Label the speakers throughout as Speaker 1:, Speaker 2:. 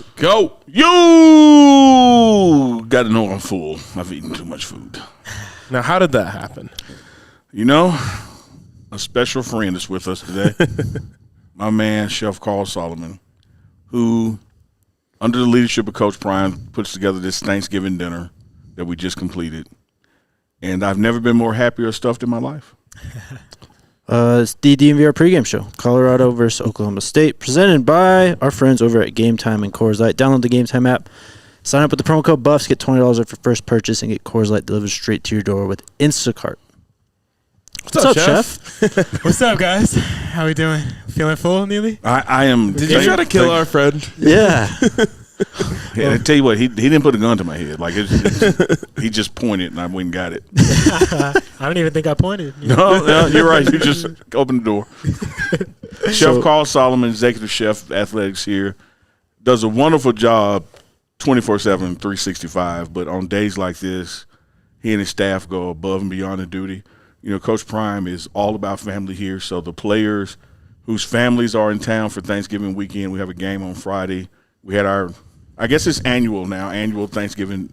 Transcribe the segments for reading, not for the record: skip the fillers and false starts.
Speaker 1: Let's go.
Speaker 2: You got to know I'm full. I've eaten too much food.
Speaker 1: Now, how did that happen?
Speaker 2: You know, a special friend is with us today. My man, Chef Carl Solomon, who, under the leadership of Coach Prime, puts together this Thanksgiving dinner that we just completed. And I've never been more happy or stuffed in my life.
Speaker 3: It's Thee DNVR Pregame Show, Colorado versus Oklahoma State, presented by our friends over at Game Time and Coors Light. Download the Game Time app, sign up with the promo code BUFFS, get $20 off your first purchase, and get Coors Light delivered straight to your door with Instacart. What's up, Chef?
Speaker 4: What's up, guys? How we doing? Feeling full, Neely?
Speaker 2: I am.
Speaker 1: Did you try to kill our friend?
Speaker 3: Yeah.
Speaker 2: I tell you what, he didn't put a gun to my head. Like he just pointed and I went and got it.
Speaker 4: I don't even think I pointed.
Speaker 2: No, you're right. You just opened the door. Chef Carl Solomon, executive chef, athletics here, does a wonderful job 24/7, 365. But on days like this, he and his staff go above and beyond the duty. You know, Coach Prime is all about family here. So the players whose families are in town for Thanksgiving weekend, we have a game on Friday. We had our, I guess it's annual Thanksgiving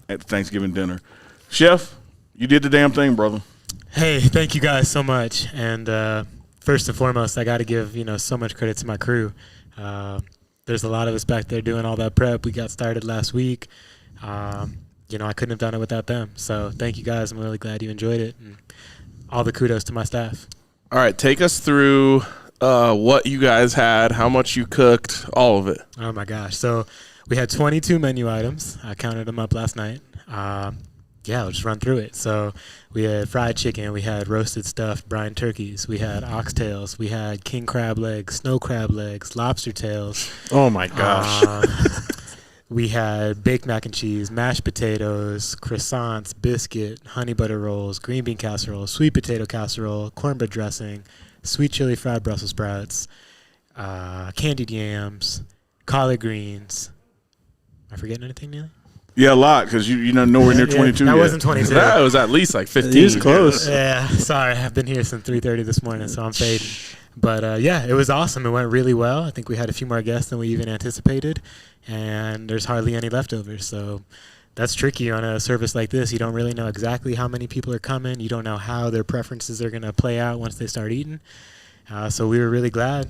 Speaker 2: dinner. Chef, you did the damn thing, brother.
Speaker 4: Hey, thank you guys so much. And first and foremost, I got to give so much credit to my crew. There's a lot of us back there doing all that prep. We got started last week. I couldn't have done it without them. So thank you guys. I'm really glad you enjoyed it. And all the kudos to my staff.
Speaker 1: All right, take us through what you guys had, how much you cooked, all of it.
Speaker 4: Oh, my gosh. So we had 22 menu items. I counted them up last night. I'll just run through it. So we had fried chicken. We had roasted stuffed brine turkeys. We had oxtails. We had king crab legs, snow crab legs, lobster tails.
Speaker 3: Oh, my gosh.
Speaker 4: We had baked mac and cheese, mashed potatoes, croissants, biscuit, honey butter rolls, green bean casserole, sweet potato casserole, cornbread dressing, sweet chili fried Brussels sprouts, candied yams, collard greens. Am I forgetting anything, Neely?
Speaker 2: Yeah, a lot, because you know nowhere near 22
Speaker 4: That
Speaker 2: yet.
Speaker 4: wasn't 22.
Speaker 1: That was at least like 15.
Speaker 3: He's close.
Speaker 4: Yeah, sorry. I've been here since 3:30 this morning, so I'm fading. But, it was awesome. It went really well. I think we had a few more guests than we even anticipated, and there's hardly any leftovers. So that's tricky on a service like this. You don't really know exactly how many people are coming. You don't know how their preferences are going to play out once they start eating. So we were really glad.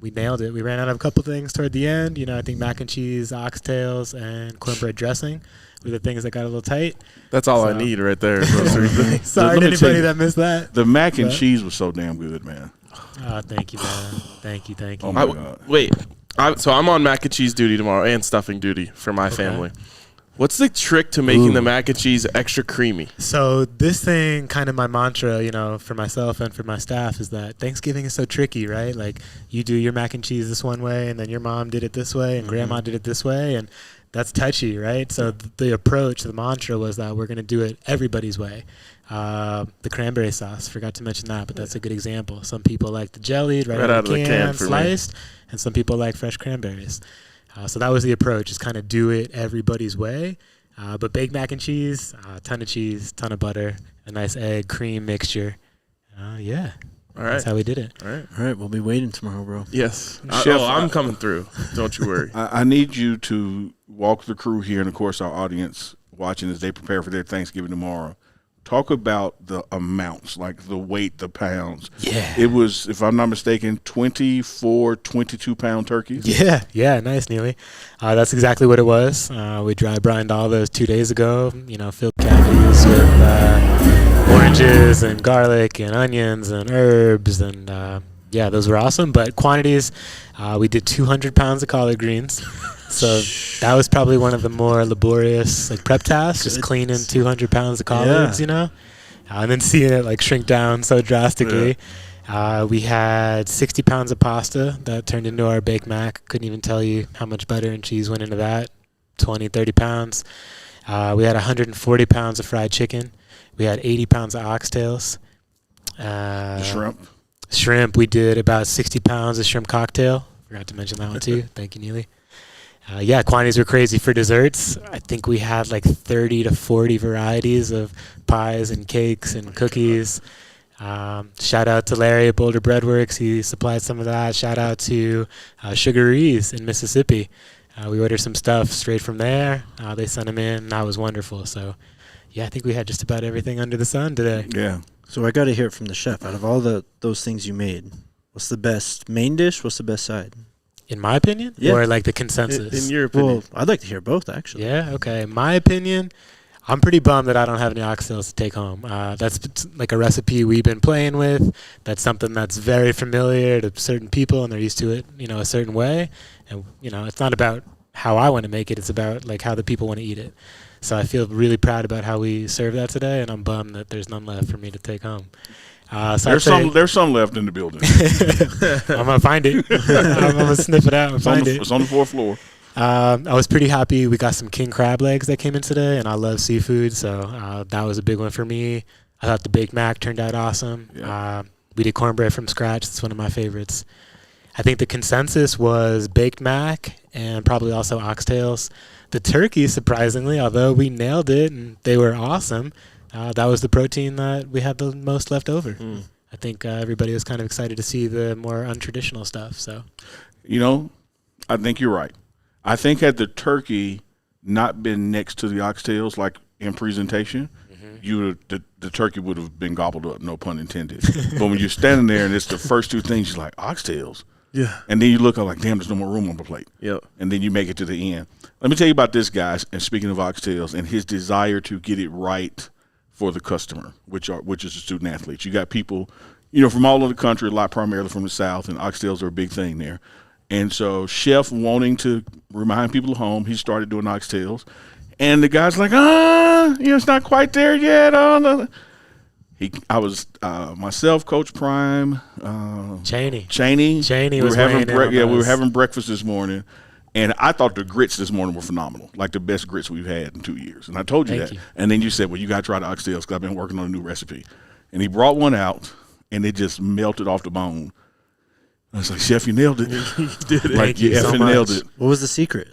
Speaker 4: We nailed it. We ran out of a couple things toward the end. I think mac and cheese, oxtails, and cornbread dressing were the things that got a little tight.
Speaker 1: That's all I need right there. Those three things.
Speaker 4: Sorry to anybody that missed that.
Speaker 2: The mac and cheese was so damn good, man.
Speaker 4: Thank you, man. Thank you.
Speaker 2: Oh, my God.
Speaker 1: Wait. So I'm on mac and cheese duty tomorrow and stuffing duty for my family. What's the trick to making the mac and cheese extra creamy?
Speaker 4: So this thing, kind of my mantra, for myself and for my staff, is that Thanksgiving is so tricky, right? Like you do your mac and cheese this one way, and then your mom did it this way, and grandma did it this way, and that's touchy, right? So the approach, the mantra was that we're going to do it everybody's way. The cranberry sauce, forgot to mention that, but that's a good example. Some people like the jellied, right out of the can sliced, and some people like fresh cranberries. So that was the approach, is kind of do it everybody's way. But baked mac and cheese, ton of butter, a nice egg, cream mixture. All right. That's how we did it.
Speaker 3: All right, we'll be waiting tomorrow, bro.
Speaker 1: Yes.
Speaker 2: Chef,
Speaker 1: I'm coming through. Don't you worry.
Speaker 2: I need you to walk the crew here and, of course, our audience watching as they prepare for their Thanksgiving tomorrow. Talk about the amounts, like the weight, the pounds.
Speaker 3: Yeah.
Speaker 2: It was, if I'm not mistaken, 24, 22-pound turkeys.
Speaker 4: Yeah, nice, Neely. That's exactly what it was. We dry brined all those 2 days ago, filled cavities with oranges and garlic and onions and herbs. And, those were awesome. But quantities, we did 200 pounds of collard greens. So that was probably one of the more laborious prep tasks, just cleaning 200 pounds of collards, and then seeing it shrink down so drastically. Yeah. We had 60 pounds of pasta that turned into our baked mac. Couldn't even tell you how much butter and cheese went into that. 20, 30 pounds. We had 140 pounds of fried chicken. We had 80 pounds of oxtails. Shrimp. We did about 60 pounds of shrimp cocktail. Forgot to mention that one too. Thank you, Neely. Quantities were crazy for desserts. I think we had 30 to 40 varieties of pies and cakes and cookies. Shout out to Larry at Boulder Breadworks. He supplied some of that. Shout out to Sugarees in Mississippi. We ordered some stuff straight from there. They sent them in, and that was wonderful. So, yeah, I think we had just about everything under the sun today.
Speaker 2: Yeah.
Speaker 3: So I got to hear it from the chef. Out of all those things you made, what's the best main dish? What's the best side?
Speaker 4: In my opinion?
Speaker 3: Yeah.
Speaker 4: Or like the consensus?
Speaker 1: In your opinion.
Speaker 3: Well, I'd like to hear both, actually.
Speaker 4: Yeah, okay. My opinion, I'm pretty bummed that I don't have any oxtails to take home. That's like a recipe we've been playing with. That's something that's very familiar to certain people, and they're used to it, a certain way. And, it's not about how I want to make it. It's about, like, how the people want to eat it. So I feel really proud about how we served that today, and I'm bummed that there's none left for me to take home. So
Speaker 2: There's some left in the building.
Speaker 4: I'm going to find it. I'm going to sniff it out and find it.
Speaker 2: It's on the 4th floor.
Speaker 4: I was pretty happy. We got some king crab legs that came in today, and I love seafood, so that was a big one for me. I thought the baked mac turned out awesome.
Speaker 2: Yeah.
Speaker 4: We did cornbread from scratch. It's one of my favorites. I think the consensus was baked mac and probably also oxtails. The turkey, surprisingly, although we nailed it and they were awesome, that was the protein that we had the most left over. I think everybody was kind of excited to see the more untraditional stuff. So,
Speaker 2: I think you're right. I think had the turkey not been next to the oxtails, like in presentation, the turkey would have been gobbled up, no pun intended. But when you're standing there and it's the first two things, you're like, oxtails.
Speaker 1: Yeah.
Speaker 2: And then you look up like, damn, there's no more room on the plate.
Speaker 1: Yep.
Speaker 2: And then you make it to the end. Let me tell you about this guy, and speaking of oxtails, and his desire to get it right for the customer, which is the student athletes. You got people, from all over the country, a lot primarily from the South, and oxtails are a big thing there. And so Chef wanting to remind people at home, he started doing oxtails. And the guy's like, it's not quite there yet. I was myself, Coach Prime,
Speaker 4: Cheney.
Speaker 2: We
Speaker 4: was
Speaker 2: were having breakfast this morning, and I thought the grits this morning were phenomenal, like the best grits we've had in 2 years. And I told you
Speaker 4: Thank
Speaker 2: that.
Speaker 4: you.
Speaker 2: And then you said, well, you got to try the oxtails because I've been working on a new recipe. And he brought one out, and it just melted off the bone. I was like, Chef, you nailed it.
Speaker 1: You did it.
Speaker 2: Like, you
Speaker 4: so
Speaker 2: effing
Speaker 4: much.
Speaker 2: nailed it.
Speaker 3: What was the secret?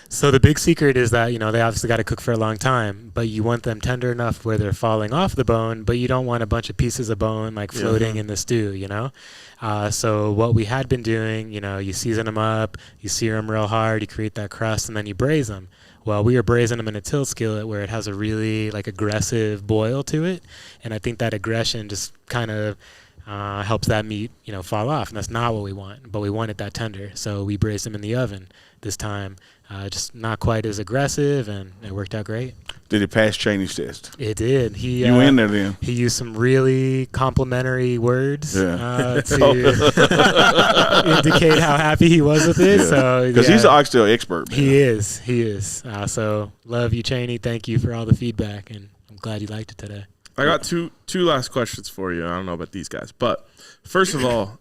Speaker 4: So the big secret is that, they obviously got to cook for a long time, but you want them tender enough where they're falling off the bone, but you don't want a bunch of pieces of bone like floating in the stew, So what we had been doing, you season them up, you sear them real hard, you create that crust, and then you braise them. Well, we were braising them in a tilt skillet where it has a really aggressive boil to it, and I think that aggression just kind of helps that meat, fall off, and that's not what we want. But we want it that tender, so we braised them in the oven this time. Just not quite as aggressive, and it worked out great.
Speaker 2: Did it pass Cheney's test?
Speaker 4: It did.
Speaker 2: You in there then?
Speaker 4: He used some really complimentary words to indicate how happy he was with it. So
Speaker 2: because he's an oxtail expert. Man.
Speaker 4: He is. So love you, Cheney. Thank you for all the feedback, and I'm glad you liked it today.
Speaker 1: I got two last questions for you. I don't know about these guys, but first of all,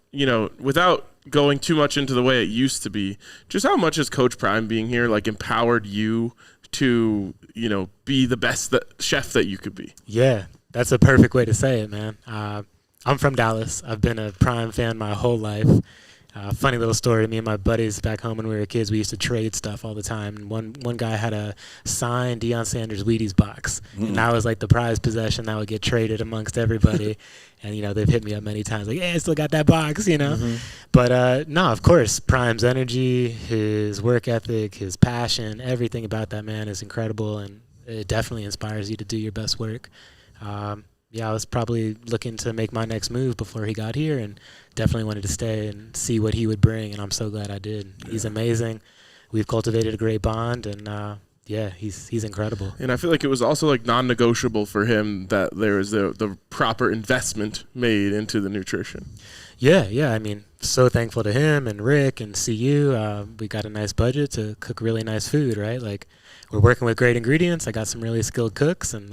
Speaker 1: without going too much into the way it used to be, just how much has Coach Prime being here empowered you to be the best chef that you could be?
Speaker 4: Yeah, that's a perfect way to say it, man. I'm from Dallas. I've been a Prime fan my whole life. Funny little story. Me and my buddies back home when we were kids, we used to trade stuff all the time. And one guy had a signed Deion Sanders Wheaties box, and that was like the prized possession that would get traded amongst everybody. And they've hit me up many times, like, "Hey, I still got that box," But no, of course, Prime's energy, his work ethic, his passion, everything about that man is incredible, and it definitely inspires you to do your best work. I was probably looking to make my next move before he got here, and definitely wanted to stay and see what he would bring, and I'm so glad I did. Yeah. He's amazing. We've cultivated a great bond, and he's incredible.
Speaker 1: And I feel like it was also non-negotiable for him that there was the proper investment made into the nutrition.
Speaker 4: Yeah. I mean, so thankful to him and Rick and CU. We got a nice budget to cook really nice food, right? We're working with great ingredients. I got some really skilled cooks, and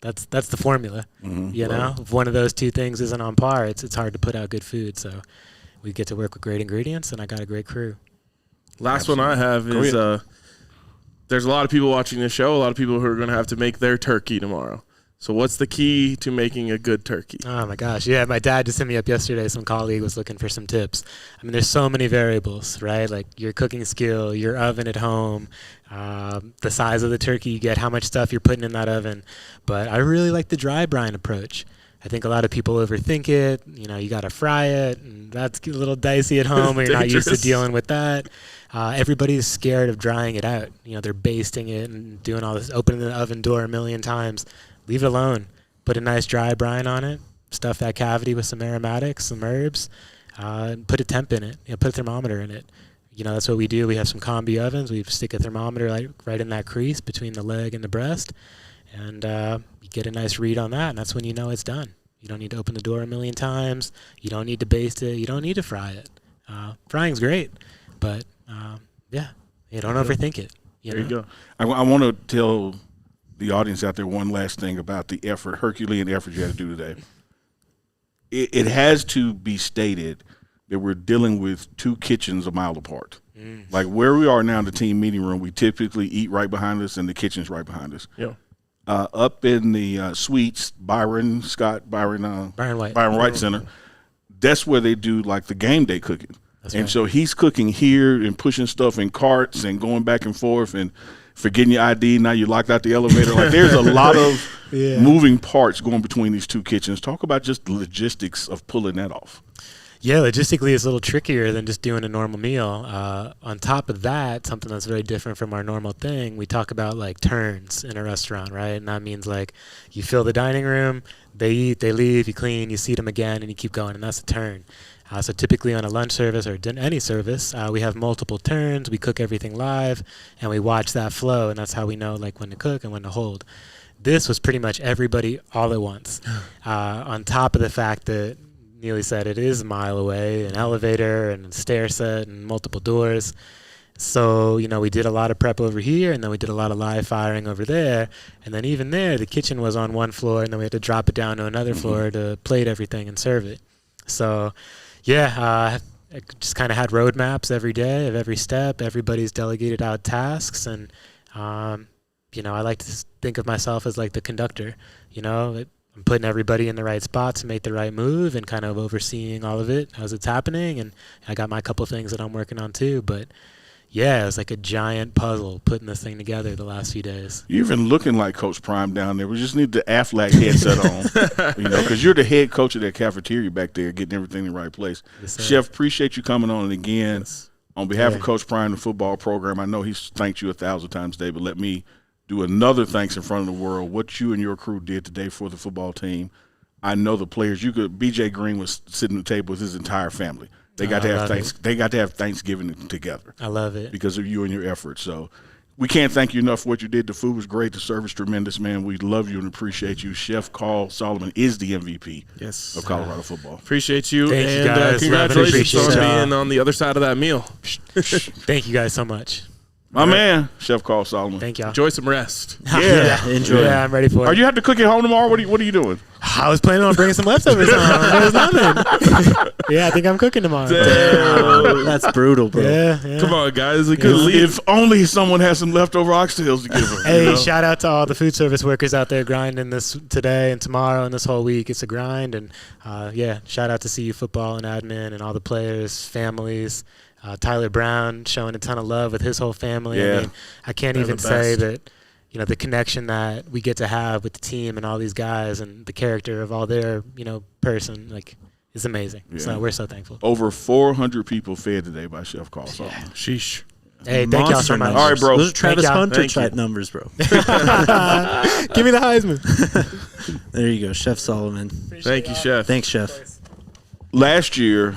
Speaker 4: that's the formula. If one of those two things isn't on par, it's hard to put out good food. So we get to work with great ingredients, and I got a great crew.
Speaker 1: Last one I have is there's a lot of people watching this show, a lot of people who are going to have to make their turkey tomorrow. So what's the key to making a good turkey?
Speaker 4: Oh, my gosh. Yeah, my dad just hit me up yesterday. Some colleague was looking for some tips. I mean, there's so many variables, right? Like your cooking skill, your oven at home, the size of the turkey you get, how much stuff you're putting in that oven. But I really like the dry brine approach. I think a lot of people overthink it. You know, you got to fry it, and that's a little dicey at home when you're not used to dealing with that. Everybody's scared of drying it out. You know, they're basting it and doing all this, opening the oven door a million times. Leave it alone. Put a nice dry brine on it. Stuff that cavity with some aromatics, some herbs. Put a temp in it. You know, put a thermometer in it. You know, that's what we do. We have some combi ovens. We stick a thermometer right in that crease between the leg and the breast. And you get a nice read on that, and that's when you know it's done. You don't need to open the door a million times. You don't need to baste it. You don't need to fry it. Frying's great, but you don't overthink it.
Speaker 2: There you go. I want to tell the audience out there one last thing about the Herculean effort you had to do today. It has to be stated that we're dealing with two kitchens a mile apart. Like where we are now in the team meeting room, we typically eat right behind us, and the kitchen's right behind us.
Speaker 1: Yeah.
Speaker 2: Up in the suites, Byron White Center, that's where they do like the game day cooking. So he's cooking here and pushing stuff in carts and going back and forth and forgetting your ID. Now you locked out the elevator. Like there's a lot of moving parts going between these two kitchens. Talk about just the logistics of pulling that off.
Speaker 4: Yeah, logistically it's a little trickier than just doing a normal meal. On top of that, something that's very different from our normal thing, we talk about like turns in a restaurant, right? And that means like you fill the dining room, they eat, they leave, you clean, you seat them again, and you keep going, and that's a turn. So typically on a lunch service or any service, we have multiple turns. We cook everything live, and we watch that flow, and that's how we know like when to cook and when to hold. This was pretty much everybody all at once. On top of the fact that Neely said it is a mile away, an elevator and a stair set and multiple doors. So, you know, we did a lot of prep over here, and then we did a lot of live firing over there. And then even there, the kitchen was on one floor, and then we had to drop it down to another floor to plate everything and serve it. So, I just kind of had roadmaps every day of every step. Everybody's delegated out tasks, and, I like to think of myself as like the conductor, I'm putting everybody in the right spot to make the right move and kind of overseeing all of it as it's happening. And I got my couple things that I'm working on too. But, it was like a giant puzzle putting this thing together the last few days.
Speaker 2: You're even looking like Coach Prime down there. We just need the Aflac headset on, because you're the head coach of that cafeteria back there, getting everything in the right place.
Speaker 4: Yes,
Speaker 2: Chef, appreciate you coming on. And again, on behalf of Coach Prime, the football program, I know he's thanked you 1,000 times today, but let me do another thanks in front of the world. What you and your crew did today for the football team. I know the players. BJ Green was sitting at the table with his entire family. They got to have Thanksgiving together.
Speaker 4: I love it
Speaker 2: because of you and your efforts. So we can't thank you enough for what you did. The food was great. The service tremendous, man. We love you and appreciate you. Chef Carl Solomon is the MVP of Colorado football.
Speaker 1: Appreciate you.
Speaker 4: Thank you guys.
Speaker 1: Congratulations on being on the other side of that meal.
Speaker 4: Thank you guys so much.
Speaker 2: My man, Chef Carl Solomon.
Speaker 4: Thank y'all.
Speaker 1: Enjoy some rest.
Speaker 2: Yeah.
Speaker 3: Enjoy.
Speaker 4: Yeah, I'm ready for it.
Speaker 2: Are you have to cook at home tomorrow? What are you doing?
Speaker 4: I was planning on bringing some leftovers home. There's nothing. I think I'm cooking tomorrow.
Speaker 3: Damn. That's brutal, bro.
Speaker 4: Yeah.
Speaker 1: Come on, guys.
Speaker 2: If only someone has some leftover oxtails to give them.
Speaker 4: Hey, shout out to all the food service workers out there grinding this today and tomorrow and this whole week. It's a grind. And, shout out to CU Football and admin and all the players, families. Tyler Brown showing a ton of love with his whole family.
Speaker 2: Yeah.
Speaker 4: I mean, I can't even say that, the connection that we get to have with the team and all these guys and the character of all their, person, is amazing. Yeah. So we're so thankful.
Speaker 2: Over 400 people fed today by Chef Carl Solomon.
Speaker 1: Yeah. Sheesh.
Speaker 4: Hey, thank y'all so much.
Speaker 2: All right, bro.
Speaker 3: Those are Travis Hunter type numbers, bro.
Speaker 4: Give me the Heisman.
Speaker 3: There you go, Chef Solomon.
Speaker 1: Thank you, Chef.
Speaker 3: Thanks, Chef.
Speaker 2: Last year,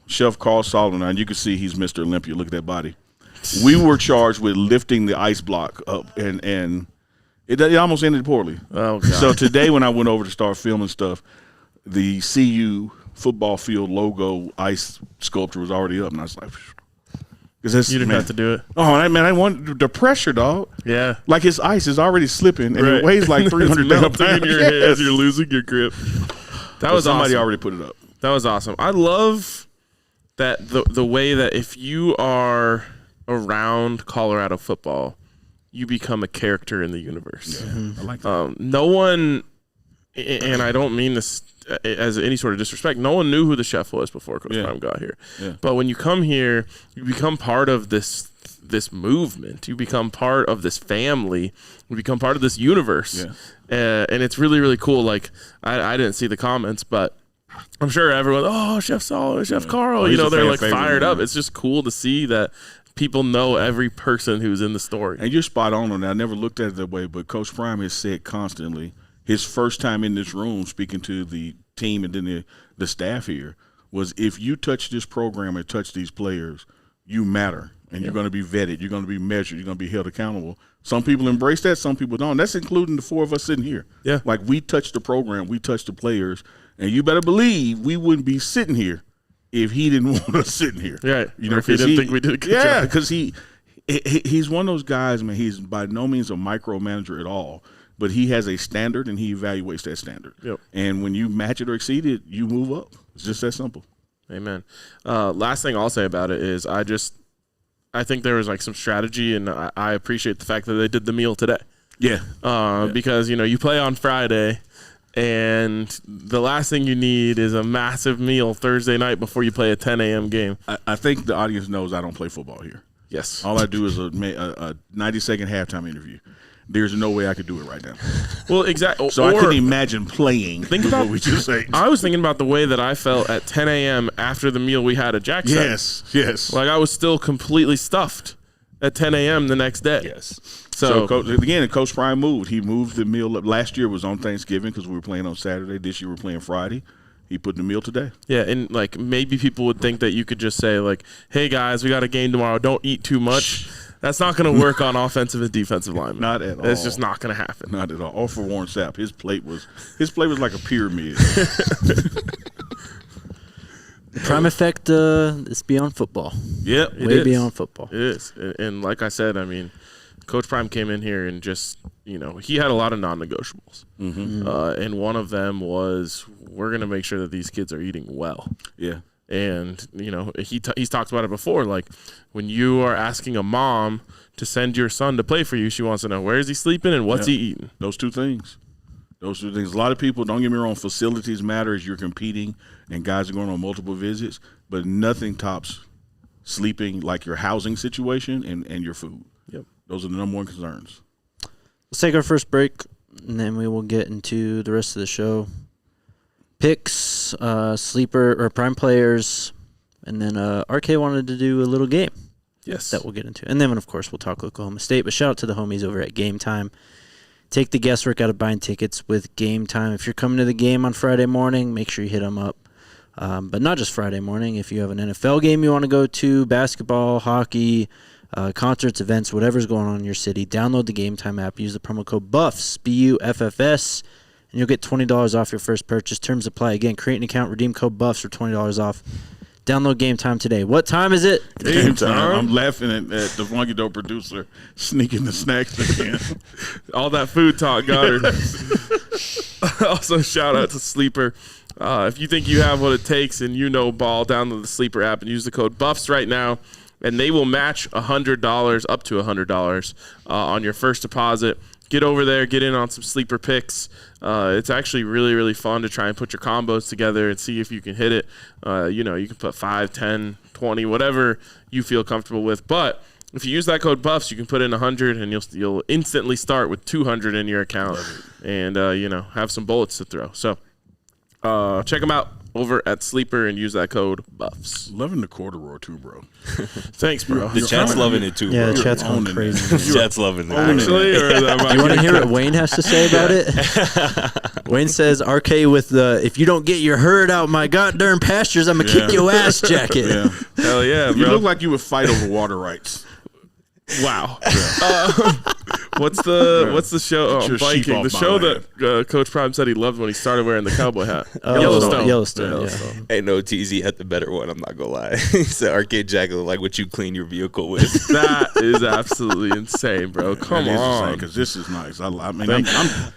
Speaker 2: Chef Carl Solomon, and you can see he's Mr. Olympia. Look at that body. We were charged with lifting the ice block up, and it almost ended poorly.
Speaker 1: Oh, God.
Speaker 2: So today when I went over to start filming stuff, the CU football field logo ice sculpture was already up, and I was like,
Speaker 1: you didn't have to do it.
Speaker 2: Oh, man, I want the pressure, dog.
Speaker 1: Yeah.
Speaker 2: Like his ice is already slipping, and it weighs like 300 pounds.
Speaker 1: in your hands. You're losing your grip. That was
Speaker 2: somebody
Speaker 1: awesome.
Speaker 2: already put it up.
Speaker 1: That was awesome. I love that the way that if you are around Colorado football, you become a character in the universe.
Speaker 2: Yeah, I like that.
Speaker 1: No one, and I don't mean this as any sort of disrespect, no one knew who the chef was before Coach Prime got here.
Speaker 2: Yeah.
Speaker 1: But when you come here, you become part of this this movement. You become part of this family. You become part of this universe. Yeah. And it's really, really cool. Like, I didn't see the comments, but I'm sure everyone, Chef Saul, Chef Carl, they're like fired up. It's just cool to see that people know every person who's in the story.
Speaker 2: And you're spot on that. I never looked at it that way, but Coach Prime has said constantly, his first time in this room speaking to the team and then the staff here, was if you touch this program and touch these players, you matter. And you're going to be vetted. You're going to be measured. You're going to be held accountable. Some people embrace that. Some people don't. That's including the 4 of us sitting here.
Speaker 1: Yeah.
Speaker 2: Like, we touch the program. We touch the players. And you better believe we wouldn't be sitting here if he didn't want us sitting here.
Speaker 1: Right. If he didn't think we did a good job.
Speaker 2: Yeah, because he's one of those guys, man, he's by no means a micromanager at all. But he has a standard, and he evaluates that standard.
Speaker 1: Yep.
Speaker 2: And when you match it or exceed it, you move up. It's just that simple.
Speaker 1: Amen. Last thing I'll say about it is I think there was like some strategy, and I appreciate the fact that they did the meal today.
Speaker 2: Yeah.
Speaker 1: Because, you play on Friday, and the last thing you need is a massive meal Thursday night before you play a 10 a.m. game.
Speaker 2: I think the audience knows I don't play football here.
Speaker 1: Yes.
Speaker 2: All I do is a 90-second halftime interview. There's no way I could do it right now.
Speaker 1: Well, exactly.
Speaker 2: So I couldn't imagine playing.
Speaker 1: Think about
Speaker 2: what we just say.
Speaker 1: I was thinking about the way that I felt at 10 a.m. after the meal we had at Jackson.
Speaker 2: Yes.
Speaker 1: Like, I was still completely stuffed at 10 a.m. the next day.
Speaker 5: Yes.
Speaker 2: So Coach Prime moved. He moved the meal up. Last year was on Thanksgiving because we were playing on Saturday. This year we're playing Friday. He put the meal today.
Speaker 1: Yeah, and like maybe people would think that you could just say like, "Hey guys, we got a game tomorrow. Don't eat too much." That's not going to work on offensive and defensive linemen.
Speaker 2: Not at all.
Speaker 1: It's just not going to happen.
Speaker 2: Not at all. Or for Warren Sapp, his plate was like a pyramid.
Speaker 3: The Prime effect is beyond football.
Speaker 1: Yeah,
Speaker 3: way beyond football.
Speaker 1: It is, and like I said, I mean, Coach Prime came in here and just he had a lot of non-negotiables, and one of them was we're going to make sure that these kids are eating well.
Speaker 2: Yeah.
Speaker 1: And, he's talked about it before. Like, when you are asking a mom to send your son to play for you, she wants to know where is he sleeping and what's he eating.
Speaker 2: Those two things. A lot of people, don't get me wrong, facilities matter as you're competing and guys are going on multiple visits, but nothing tops sleeping, like your housing situation and your food.
Speaker 1: Yep.
Speaker 2: Those are the number one concerns.
Speaker 3: Let's take our first break, and then we will get into the rest of the show. Picks, sleeper or prime players, and then RK wanted to do a little game.
Speaker 1: Yes.
Speaker 3: That we'll get into. And then, of course, we'll talk Oklahoma State. But shout out to the homies over at Game Time. Take the guesswork out of buying tickets with Game Time. If you're coming to the game on Friday morning, make sure you hit them up. But not just Friday morning. If you have an NFL game you want to go to, basketball, hockey, concerts, events, whatever's going on in your city, download the Game Time app. Use the promo code BUFFS, BUFFS, and you'll get $20 off your first purchase. Terms apply. Again, create an account, redeem code BUFFS for $20 off. Download Game Time today. What time is it?
Speaker 2: Game time. I'm laughing at the Funky Dope producer sneaking the snacks again.
Speaker 1: All that food talk got her. Also, shout out to Sleeper. If you think you have what it takes and ball, download the Sleeper app and use the code BUFFS right now, and they will match $100, up to $100 on your first deposit. Get over there, get in on some sleeper picks. It's actually really, really fun to try and put your combos together and see if you can hit it. You can put 5, 10, 20, whatever you feel comfortable with. But if you use that code BUFFS, you can put in 100, and you'll instantly start with 200 in your account, and have some bullets to throw. So check them out over at Sleeper and use that code BUFFS.
Speaker 2: Loving the corduroy too, bro.
Speaker 1: Thanks, bro.
Speaker 5: The chat's loving it too, bro.
Speaker 3: Yeah, the chat's going crazy.
Speaker 5: The chat's loving it.
Speaker 1: Actually, or
Speaker 3: You want to hear what Wayne has to say about it? Wayne says, RK with the, if you don't get your herd out my goddamn pastures, I'm going to kick your ass jacket.
Speaker 2: Yeah.
Speaker 1: Hell yeah, bro.
Speaker 2: You look like you would fight over water rights.
Speaker 1: Wow. What's the show?
Speaker 2: Get your sheep
Speaker 1: Viking.
Speaker 2: off
Speaker 1: The
Speaker 2: my
Speaker 1: show
Speaker 2: land.
Speaker 1: that Coach Prime said he loved when he started wearing the cowboy hat.
Speaker 3: Yellowstone.
Speaker 1: Yellowstone.
Speaker 5: Hey, no, TZ had the better one. I'm not gonna lie. He said arcade jacket look like what you clean your vehicle with.
Speaker 1: That is absolutely insane, bro. Come on.
Speaker 2: Because this is nice. I mean,
Speaker 1: Thank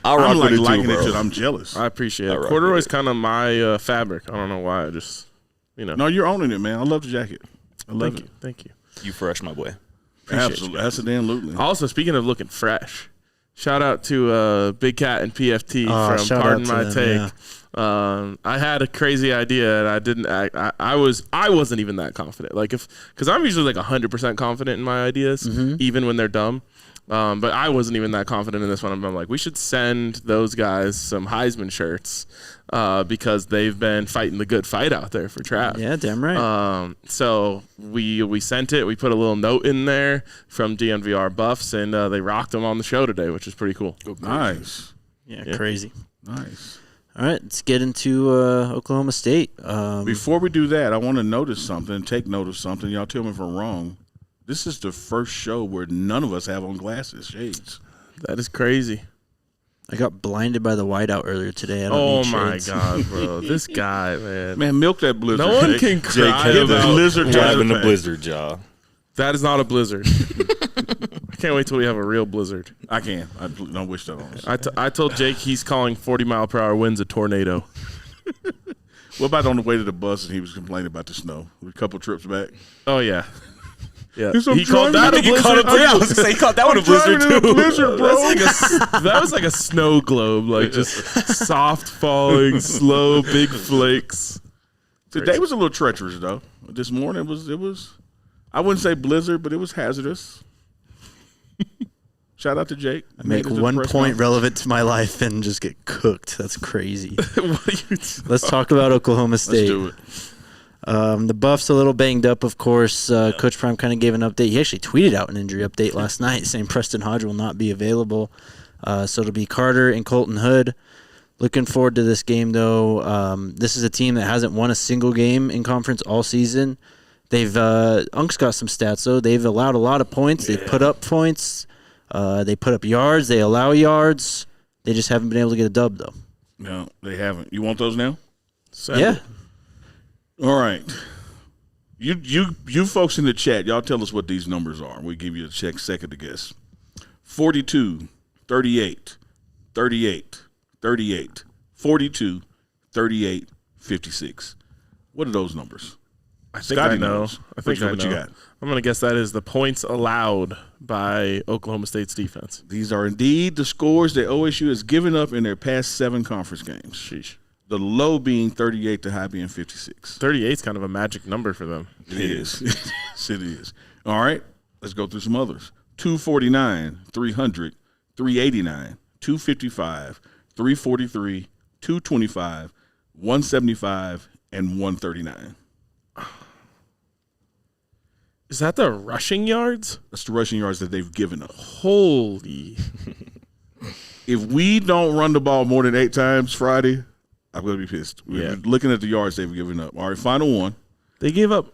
Speaker 5: I'll rock
Speaker 2: I'm like
Speaker 5: with it too,
Speaker 2: liking
Speaker 5: bro.
Speaker 2: it to I'm jealous.
Speaker 1: I appreciate
Speaker 5: I
Speaker 1: it.
Speaker 5: rock
Speaker 1: Corduroy's
Speaker 5: with it.
Speaker 1: kind of my fabric. I don't know why. I just,
Speaker 2: No, you're owning it, man. I love the jacket. I love it.
Speaker 1: Thank you.
Speaker 5: You fresh, my boy.
Speaker 2: Absolutely. Absolutely.
Speaker 1: Also, speaking of looking fresh, Shout out to Big Cat and PFT from
Speaker 3: shout
Speaker 1: Pardon
Speaker 3: out to
Speaker 1: My
Speaker 3: them,
Speaker 1: Take.
Speaker 3: yeah.
Speaker 1: I had a crazy idea and I didn't. I wasn't even that confident. Like because I'm usually like 100% confident in my ideas, even when they're dumb. But I wasn't even that confident in this one. I'm like, we should send those guys some Heisman shirts because they've been fighting the good fight out there for Trav.
Speaker 3: Yeah, damn right.
Speaker 1: So we sent it. We put a little note in there from DNVR Buffs, and they rocked them on the show today, which is pretty cool.
Speaker 2: Nice.
Speaker 3: Yeah, crazy.
Speaker 2: Nice.
Speaker 3: All right, let's get into Oklahoma State.
Speaker 2: Before we do that, I want to notice something, take note of something. Y'all tell me if I'm wrong. This is the first show where none of us have on glasses, shades.
Speaker 1: That is crazy.
Speaker 3: I got blinded by the whiteout earlier today. I don't
Speaker 1: Oh
Speaker 3: need
Speaker 1: my
Speaker 3: shades.
Speaker 1: God, bro! This guy, man.
Speaker 2: Man, milk that blizzard.
Speaker 1: No one
Speaker 2: Jake.
Speaker 1: can cry
Speaker 2: Get this
Speaker 1: about
Speaker 2: lizard
Speaker 5: Driving the
Speaker 2: pack.
Speaker 5: blizzard, jaw.
Speaker 1: that. Is not a blizzard. I can't wait till we have a real blizzard.
Speaker 2: I can. I don't wish that on us.
Speaker 1: I told Jake he's calling 40-mile-per-hour winds a tornado.
Speaker 2: What about on the way to the bus and he was complaining about the snow? A couple trips back.
Speaker 1: Oh yeah, yeah.
Speaker 2: He's some
Speaker 1: He called
Speaker 2: driving-
Speaker 1: that a blizzard.
Speaker 5: I was gonna say, he called that one a blizzard
Speaker 2: Driving in
Speaker 5: too.
Speaker 2: a blizzard, bro.
Speaker 1: That was like a snow globe, like just soft falling, slow, big flakes.
Speaker 2: Today was a little treacherous though. This morning it was I wouldn't say blizzard, but it was hazardous. Shout out to Jake.
Speaker 3: I make 1 point relevant to my life and just get cooked. That's crazy.
Speaker 1: What are you?
Speaker 3: Let's talk about Oklahoma State.
Speaker 2: Let's do it.
Speaker 3: The Buffs a little banged up, of course. Coach Prime kind of gave an update. He actually tweeted out an injury update last night saying Preston Hodge will not be available. So it'll be Carter and Colton Hood. Looking forward to this game, though. This is a team that hasn't won a single game in conference all season. They've Unk's got some stats, though. They've allowed a lot of points. They've put up points. They put up yards. They allow yards. They just haven't been able to get a dub, though.
Speaker 2: No, they haven't. You want those now?
Speaker 3: Yeah.
Speaker 2: All right. You folks in the chat, y'all tell us what these numbers are. We'll give you a second to guess. 42, 38, 38, 38, 42, 38, 56. What are those numbers?
Speaker 1: I think
Speaker 2: Scotty
Speaker 1: I know.
Speaker 2: knows.
Speaker 1: I think I
Speaker 2: What
Speaker 1: know.
Speaker 2: you got?
Speaker 1: I'm gonna guess that is the points allowed by Oklahoma State's defense.
Speaker 2: These are indeed the scores that OSU has given up in their past 7 conference games.
Speaker 1: Sheesh.
Speaker 2: The low being 38, the high being 56.
Speaker 1: 38 is kind of a magic number for them.
Speaker 2: It is. Yes, it is. All right, let's go through some others. 249, 300, 389, 255, 343, 225, 175, and 139.
Speaker 1: Is that the rushing yards?
Speaker 2: That's the rushing yards that they've given up.
Speaker 1: Holy.
Speaker 2: If we don't run the ball more than 8 times Friday, I'm going to be pissed.
Speaker 1: Yeah.
Speaker 2: Looking at the yards they've given up. All right, final one.
Speaker 1: They gave up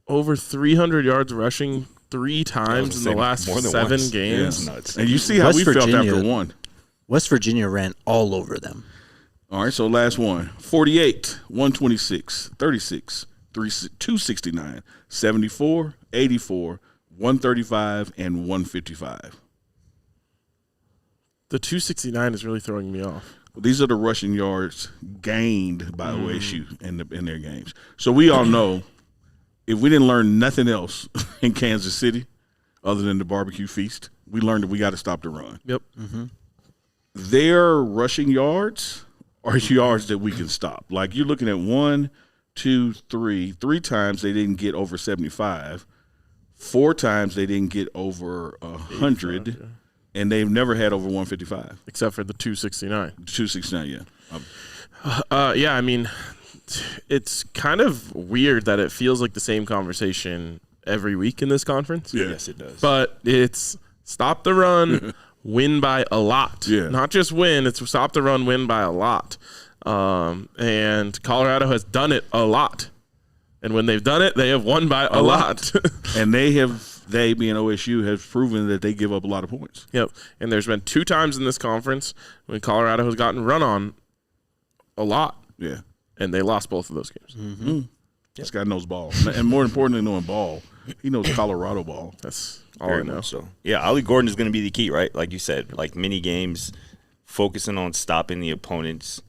Speaker 1: over 300 yards rushing 3 times in the last
Speaker 5: more than
Speaker 1: 7
Speaker 5: once.
Speaker 1: games.
Speaker 2: Yeah.
Speaker 5: Nuts.
Speaker 2: And you see how
Speaker 3: West
Speaker 2: we felt
Speaker 3: Virginia-
Speaker 2: after one.
Speaker 3: West Virginia ran all over them.
Speaker 2: All right, so last one. 48, 126, 36, 269, 74, 84, 135, and 155.
Speaker 1: The 269 is really throwing me off.
Speaker 2: These are the rushing yards gained by OSU in their games. So we all know if we didn't learn nothing else in Kansas City other than the barbecue feast, we learned that we got to stop the run.
Speaker 1: Yep.
Speaker 2: Their rushing yards are yards that we can stop. Like you're looking at 1, 2, 3. 3 times they didn't get over 75. 4 times they didn't get over 100. And they've never had over 155.
Speaker 1: Except for the 269.
Speaker 2: 269, yeah.
Speaker 1: Yeah, I mean, it's kind of weird that it feels like the same conversation every week in this conference.
Speaker 2: Yeah.
Speaker 5: Yes, it does.
Speaker 1: But it's stop the run, win by a lot.
Speaker 2: Yeah.
Speaker 1: Not just win, it's stop the run, win by a lot. And Colorado has done it a lot. And when they've done it, they have won by a lot.
Speaker 2: And they being OSU, have proven that they give up a lot of points.
Speaker 1: Yep. And there's been 2 times in this conference when Colorado has gotten run on a lot.
Speaker 2: Yeah.
Speaker 1: And they lost both of those games.
Speaker 2: This guy knows ball. And more importantly, knowing ball, he knows Colorado ball.
Speaker 1: That's all
Speaker 5: Very
Speaker 1: I know.
Speaker 5: much so. Yeah, Ollie Gordon is going to be the key, right? Like you said, like mini games, focusing on stopping the opponent's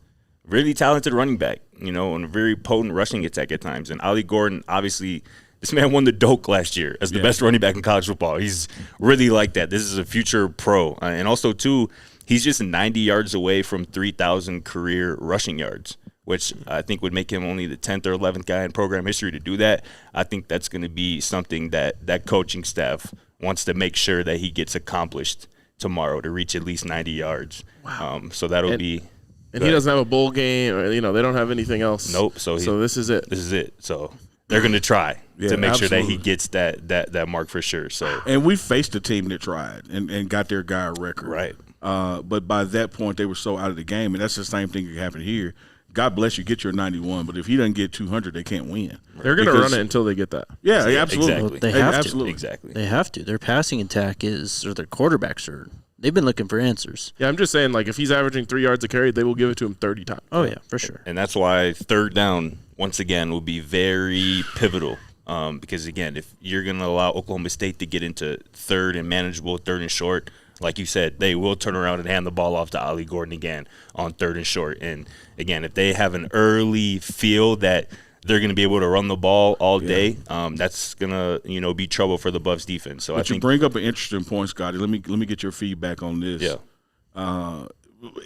Speaker 5: really talented running back, and a very potent rushing attack at times. And Ollie Gordon, obviously, This man won the Doak last year as the best running back in college football. He's really like that. This is a future pro. And also, too, he's just 90 yards away from 3,000 career rushing yards, which I think would make him only the 10th or 11th guy in program history to do that. I think that's going to be something that coaching staff wants to make sure that he gets accomplished tomorrow, to reach at least 90 yards. Wow. So that'll be –
Speaker 1: and he doesn't have a bowl game, or, they don't have anything else.
Speaker 5: Nope. So
Speaker 1: this is it.
Speaker 5: This is it. So they're going to try to make sure that he gets that mark for sure. So
Speaker 2: and we faced a team that tried and got their guy a record.
Speaker 5: Right.
Speaker 2: But by that point, they were so out of the game, and that's the same thing that happened here. God bless you, get your 91, but if he doesn't get 200, they can't win.
Speaker 1: They're going to run it until they get that.
Speaker 2: Yeah, absolutely.
Speaker 5: Exactly.
Speaker 3: Well, they have
Speaker 2: absolutely.
Speaker 3: to.
Speaker 5: Exactly.
Speaker 3: They have to. Their passing attack or their quarterbacks they've been looking for answers.
Speaker 1: Yeah, I'm just saying, if he's averaging 3 yards a carry, they will give it to him 30 times.
Speaker 3: Oh, yeah, for sure.
Speaker 5: And that's why third down, once again, will be very pivotal. Because, again, if you're going to allow Oklahoma State to get into third and manageable, third and short, like you said, they will turn around and hand the ball off to Ollie Gordon again on third and short. And, again, if they have an early feel that they're going to be able to run the ball all day, that's going to, be trouble for the Buffs defense. So
Speaker 2: but you bring up an interesting point, Scotty. Let me get your feedback on this.
Speaker 5: Yeah.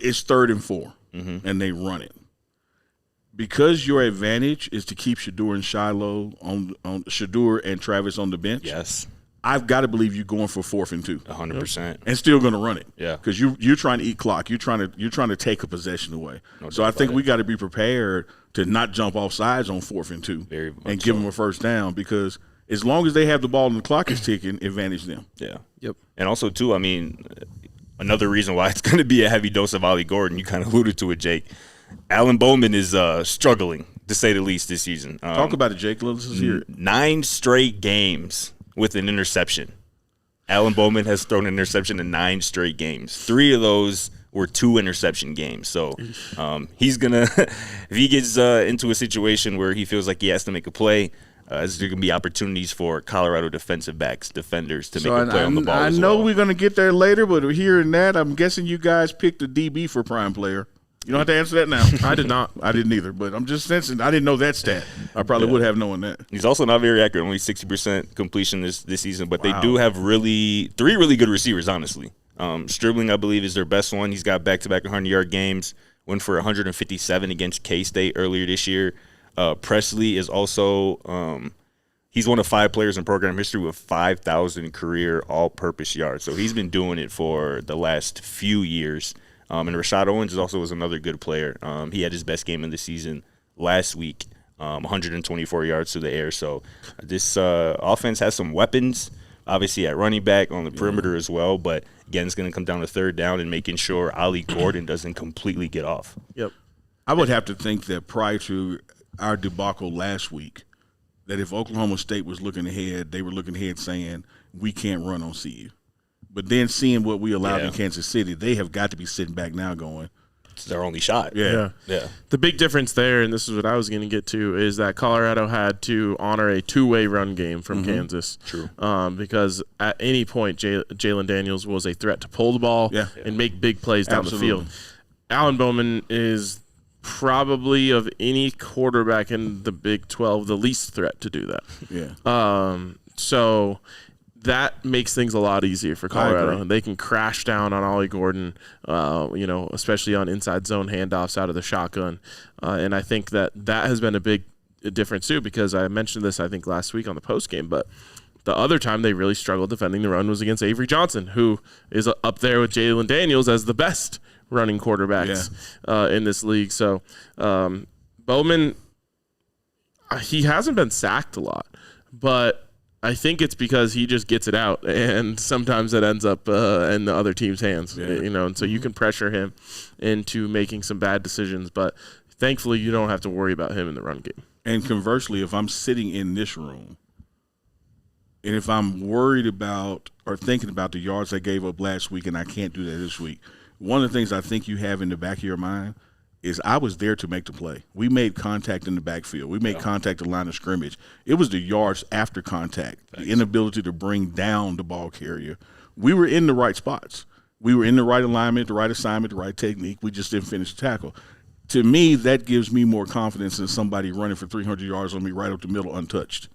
Speaker 2: It's 3rd and 4, and they run it. Because your advantage is to keep Shedeur and Shiloh on Shedeur and Travis on the bench.
Speaker 5: Yes.
Speaker 2: I've got to believe you're going for 4th and 2,
Speaker 5: 100%,
Speaker 2: and still going to run it.
Speaker 5: Yeah,
Speaker 2: because you're trying to eat clock. You're trying to take a possession away. So I think we got to be prepared to not jump off sides on 4th and 2 and give them a first down, because as long as they have the ball and the clock is ticking, advantage them.
Speaker 5: Yeah.
Speaker 1: Yep.
Speaker 5: And also too, another reason why it's going to be a heavy dose of Ollie Gordon. You kind of alluded to it, Jake. Alan Bowman is struggling, to say the least, this season.
Speaker 2: Talk about it, Jake. Let's hear it.
Speaker 5: 9 straight games with an interception. Alan Bowman has thrown an interception in 9 straight games. 3 of those were 2 interception games. So he's going to – if he gets into a situation where he feels like he has to make a play, there's going to be opportunities for Colorado defenders to make a play on the ball as well.
Speaker 2: I know we're going to get there later, but hearing that, I'm guessing you guys picked the DB for prime player. You don't have to answer that now.
Speaker 1: I did not.
Speaker 2: I didn't either, but I'm just sensing. I didn't know that stat. I probably would have known that.
Speaker 5: He's also not very accurate, only 60% completion this season, but they do have 3 really good receivers, honestly. Stribling, I believe, is their best one. He's got back-to-back 100-yard games, went for 157 against K-State earlier this year. Presley is also he's one of 5 players in program history with 5,000 career all-purpose yards. So he's been doing it for the last few years. And Rashad Owens was another good player. He had his best game of the season last week, 124 yards through the air. So this offense has some weapons, obviously at running back, on the perimeter as well. But, again, it's going to come down to third down and making sure Ollie Gordon doesn't completely get off.
Speaker 1: Yep.
Speaker 2: I would have to think that prior to our debacle last week, that if Oklahoma State was looking ahead, they were looking ahead saying, we can't run on CU. But then seeing what we allowed in Kansas City, they have got to be sitting back now going,
Speaker 5: It's their only shot.
Speaker 2: Yeah.
Speaker 1: The big difference there, and this is what I was going to get to, is that Colorado had to honor a 2-way run game from Kansas.
Speaker 5: True.
Speaker 1: Because at any point, Jalen Daniels was a threat to pull the ball and make big plays down the field. Alan Bowman is probably, of any quarterback in the Big 12, the least threat to do that.
Speaker 2: Yeah.
Speaker 1: So that makes things a lot easier for Colorado. They can crash down on Ollie Gordon, especially on inside zone handoffs out of the shotgun. And I think that has been a big difference too, because I mentioned this, I think, last week on the postgame, but the other time they really struggled defending the run was against Avery Johnson, who is up there with Jalen Daniels as the best running quarterbacks in this league. So Bowman, he hasn't been sacked a lot, but I think it's because he just gets it out, and sometimes it ends up in the other team's hands. And so you can pressure him into making some bad decisions, but thankfully you don't have to worry about him in the run game.
Speaker 2: And conversely, if I'm sitting in this room, and if I'm worried about or thinking about the yards I gave up last week and I can't do that this week, one of the things I think you have in the back of your mind is I was there to make the play. We made contact in the backfield. We made contact at the line of scrimmage. It was the yards after contact, the inability to bring down the ball carrier. We were in the right spots. We were in the right alignment, the right assignment, the right technique. We just didn't finish the tackle. To me, that gives me more confidence than somebody running for 300 yards on me right up the middle untouched.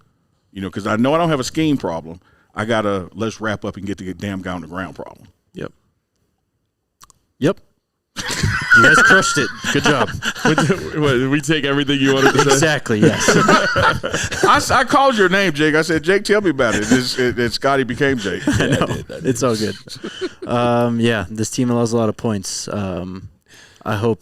Speaker 2: because I know I don't have a scheme problem. I got a let's wrap up and get the damn guy on the ground problem.
Speaker 1: Yep.
Speaker 3: You guys crushed it. Good job.
Speaker 1: Did we take everything you wanted to say?
Speaker 3: Exactly, yes.
Speaker 2: I called your name, Jake. I said, Jake, tell me about it. And Scotty became Jake.
Speaker 3: I know. It's all good. This team allows a lot of points. I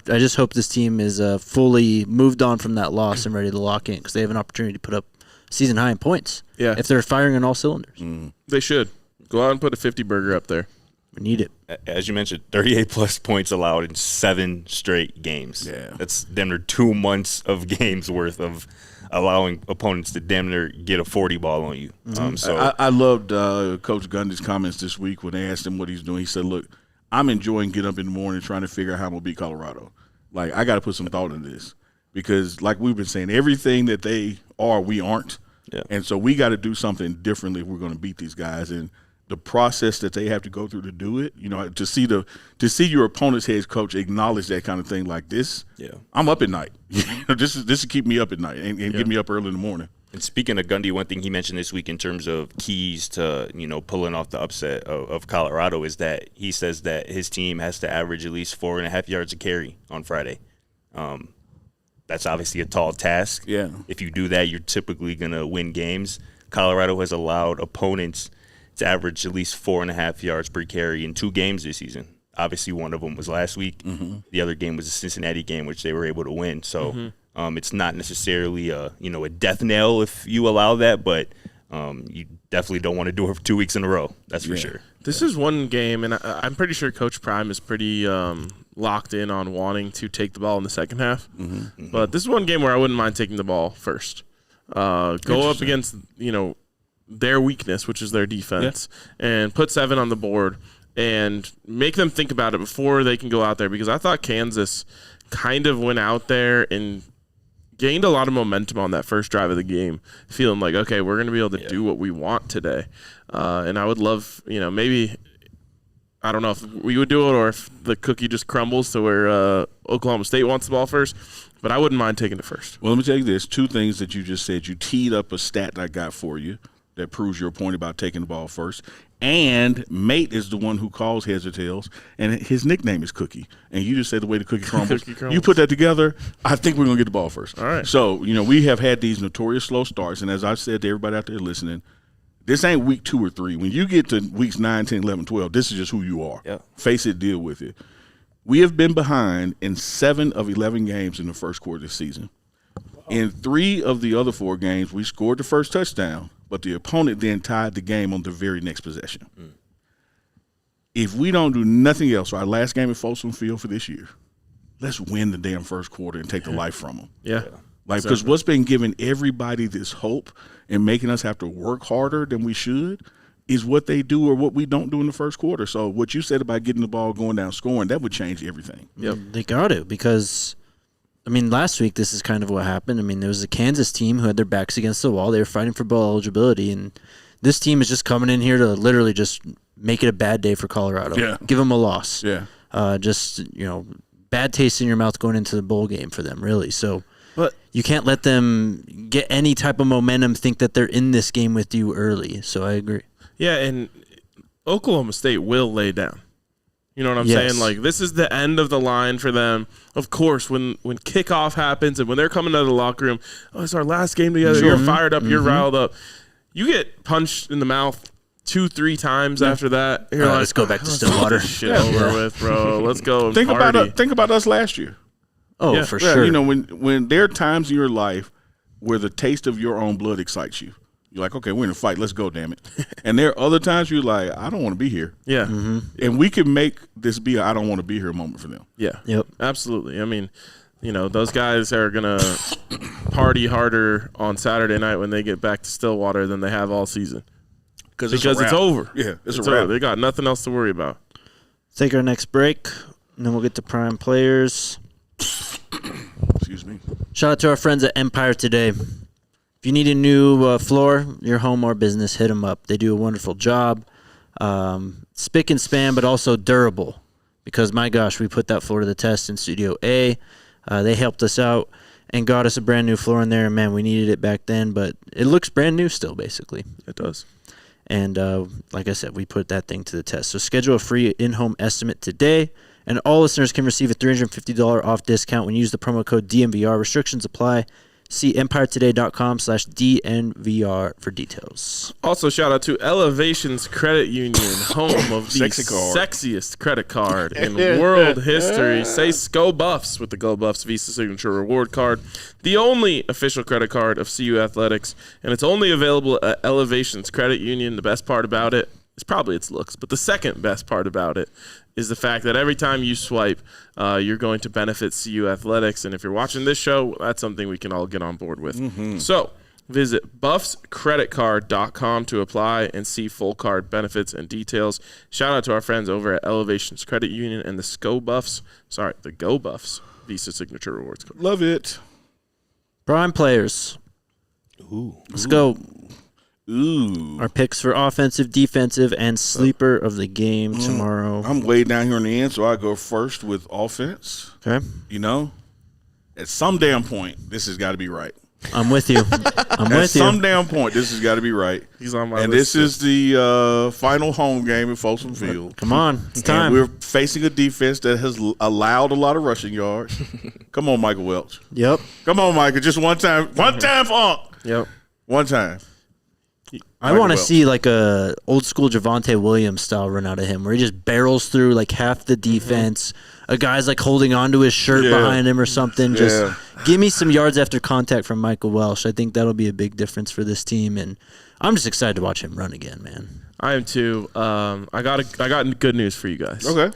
Speaker 3: just hope this team is fully moved on from that loss and ready to lock in because they have an opportunity to put up season high in points.
Speaker 1: Yeah.
Speaker 3: If they're firing on all cylinders.
Speaker 1: They should. Go out and put a 50 burger up there.
Speaker 3: We need it.
Speaker 5: As you mentioned, 38-plus points allowed in 7 straight games.
Speaker 2: Yeah.
Speaker 5: That's damn near 2 months of games worth of allowing opponents to damn near get a 40 ball on you.
Speaker 2: I loved Coach Gundy's comments this week when they asked him what he's doing. He said, look, I'm enjoying getting up in the morning trying to figure out how I'm going to beat Colorado. Like, I got to put some thought into this because, like we've been saying, everything that they are, we aren't.
Speaker 5: Yeah.
Speaker 2: And so we got to do something differently if we're going to beat these guys. And the process that they have to go through to do it, to see your opponent's head coach acknowledge that kind of thing like this, I'm up at night. This is keep me up at night and get me up early in the morning.
Speaker 5: And speaking of Gundy, one thing he mentioned this week in terms of keys to, pulling off the upset of Colorado is that he says that his team has to average at least 4.5 yards a carry on Friday. That's obviously a tall task.
Speaker 2: Yeah.
Speaker 5: If you do that, you're typically going to win games. Colorado has allowed opponents to average at least 4.5 yards per carry in 2 games this season. Obviously, one of them was last week. Mm-hmm. The other game was the Cincinnati game, which they were able to win. So it's not necessarily a death knell if you allow that, but you definitely don't want to do it for 2 weeks in a row. That's for sure.
Speaker 1: This is one game, and I'm pretty sure Coach Prime is pretty locked in on wanting to take the ball in the second half. Mm-hmm. But this is one game where I wouldn't mind taking the ball first. Go up against, their weakness, which is their defense, and put 7 on the board and make them think about it before they can go out there, because I thought Kansas kind of went out there and gained a lot of momentum on that first drive of the game, feeling like, okay, we're going to be able to do what we want today. And I would love, maybe, I don't know if we would do it or if the cookie just crumbles to where Oklahoma State wants the ball first, but I wouldn't mind taking it first.
Speaker 2: Well, let me tell you this. 2 things that you just said. You teed up a stat that I got for you that proves your point about taking the ball first. And Mate is the one who calls heads or tails, and his nickname is Cookie. And you just said the way the cookie crumbles. You put that together, I think we're going to get the ball first.
Speaker 1: All right.
Speaker 2: So, we have had these notorious slow starts, and as I've said to everybody out there listening, this ain't week 2 or 3. When you get to weeks 9, 10, 11, 12, this is just who you are.
Speaker 5: Yeah.
Speaker 2: Face it, deal with it. We have been behind in 7 of 11 games in the first quarter this season. In 3 of the other 4 games, we scored the first touchdown, but the opponent then tied the game on the very next possession. If we don't do nothing else, our last game at Folsom Field for this year, let's win the damn first quarter and take the life from them.
Speaker 1: Yeah.
Speaker 2: Because what's been giving everybody this hope and making us have to work harder than we should is what they do or what we don't do in the first quarter. So what you said about getting the ball, going down, scoring, that would change everything.
Speaker 1: Yep.
Speaker 3: They got to, because last week this is kind of what happened. There was a Kansas team who had their backs against the wall. They were fighting for bowl eligibility, and this team is just coming in here to literally just make it a bad day for Colorado.
Speaker 2: Yeah.
Speaker 3: Give them a loss.
Speaker 2: Yeah.
Speaker 3: Bad taste in your mouth going into the bowl game for them, really. So
Speaker 1: But
Speaker 3: you can't let them get any type of momentum, think that they're in this game with you early. So I agree.
Speaker 1: yeah, and Oklahoma State will lay down. You know what I'm
Speaker 3: Yes.
Speaker 1: saying? Like, this is the end of the line for them. Of course, when kickoff happens and when they're coming out of the locker room, it's our last game together.
Speaker 2: Sure.
Speaker 1: You're fired up. You're riled up. You get punched in the mouth 2-3 times after that. You're like,
Speaker 3: let's go back to
Speaker 1: let's
Speaker 3: Stillwater.
Speaker 1: get this shit over with, bro. Let's go and
Speaker 2: Think
Speaker 1: party.
Speaker 2: about us last year.
Speaker 3: Oh,
Speaker 1: Yeah.
Speaker 3: for
Speaker 2: Yeah,
Speaker 3: sure.
Speaker 2: when there are times in your life where the taste of your own blood excites you. You're like, okay, we're in a fight. Let's go, damn it. And there are other times you're like, I don't want to be here.
Speaker 1: Yeah.
Speaker 2: And we can make this be a I don't want to be here moment for them.
Speaker 1: Yeah.
Speaker 3: Yep.
Speaker 1: Absolutely. Those guys are going to party harder on Saturday night when they get back to Stillwater than they have all season. Because it's over.
Speaker 2: Yeah, it's a
Speaker 1: over.
Speaker 2: wrap.
Speaker 1: They got nothing else to worry about.
Speaker 3: Take our next break, and then we'll get to prime players.
Speaker 2: Excuse me.
Speaker 3: Shout out to our friends at Empire Today. If you need a new floor, your home or business, hit them up. They do a wonderful job. Spick and span, but also durable. Because, my gosh, we put that floor to the test in Studio A. They helped us out. and got us a brand new floor in there. And man, we needed it back then, but it looks brand new still, basically.
Speaker 1: It does.
Speaker 3: And like I said, we put that thing to the test. So schedule a free in-home estimate today, and all listeners can receive a $350 off discount when you use the promo code DNVR. Restrictions apply. See EmpireToday.com/DNVR for details.
Speaker 1: Also, shout out to Elevations Credit Union, home of the sexiest credit card in world history. Say SCO Buffs with the Go Buffs Visa Signature Reward Card, the only official credit card of CU Athletics, and it's only available at Elevations Credit Union. The best part about it is probably its looks, but the second best part about it is the fact that every time you swipe, you're going to benefit CU Athletics. And if you're watching this show, that's something we can all get on board with. Mm-hmm. So visit buffscreditcard.com to apply and see full card benefits and details. Shout out to our friends over at Elevations Credit Union and the Go Buffs Visa Signature Rewards Card.
Speaker 2: Love it.
Speaker 3: Prime players.
Speaker 2: Ooh.
Speaker 3: Let's go.
Speaker 2: Ooh.
Speaker 3: Our picks for offensive, defensive, and sleeper of the game tomorrow.
Speaker 2: I'm way down here in the end, so I go first with offense.
Speaker 3: Okay.
Speaker 2: You know, at some damn point, this has got to be right.
Speaker 3: I'm with you. At
Speaker 2: some damn point, this has got to be right.
Speaker 1: He's on my
Speaker 2: and
Speaker 1: list.
Speaker 2: this is the final home game at Folsom Field.
Speaker 3: Come on. It's time.
Speaker 2: And we're facing a defense that has allowed a lot of rushing yards. Come on, Michael Welch.
Speaker 3: Yep.
Speaker 2: Come on, Michael. Just one time. One time, Funk.
Speaker 1: Yep.
Speaker 2: One time.
Speaker 3: I want to see like a old school Javonte Williams style run out of him where he just barrels through like half the defense. A guy's like holding onto his shirt behind him or something. Just give me some yards after contact from Michael Welch. I think that'll be a big difference for this team, and I'm just excited to watch him run again, man.
Speaker 1: I am too. I got good news for you guys.
Speaker 2: Okay.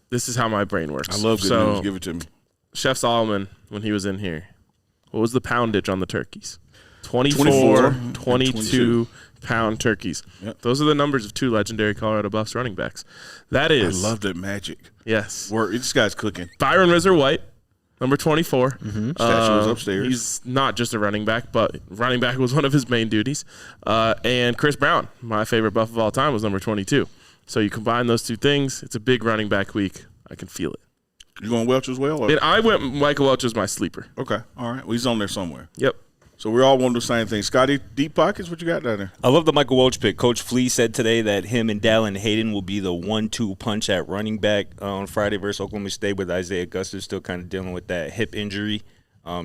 Speaker 1: This is how my brain works.
Speaker 2: I love good news. Give it to me.
Speaker 1: Chef Solomon, when he was in here, what was the poundage on the turkeys? 24, 22 pound turkeys.
Speaker 2: Yep.
Speaker 1: Those are the numbers of two legendary Colorado Buffs running backs. That is.
Speaker 2: I love that magic.
Speaker 1: Yes.
Speaker 2: This guy's cooking.
Speaker 1: Byron Rizzer White, number 24.
Speaker 2: Mm-hmm. Statue was upstairs.
Speaker 1: He's not just a running back, but running back was one of his main duties. And Chris Brown, my favorite Buff of all time, was number 22. So you combine those two things, it's a big running back week. I can feel it.
Speaker 2: You going Welch as well? Or?
Speaker 1: And I went Michael Welch as my sleeper.
Speaker 2: Okay. All right. Well, he's on there somewhere.
Speaker 1: Yep.
Speaker 2: So we all want the same thing. Scotty, deep pockets, what you got down there?
Speaker 5: I love the Michael Welch pick. Coach Flea said today that him and Dallin Hayden will be the 1-2 punch at running back on Friday versus Oklahoma State, with Isaiah Augustus still kind of dealing with that hip injury.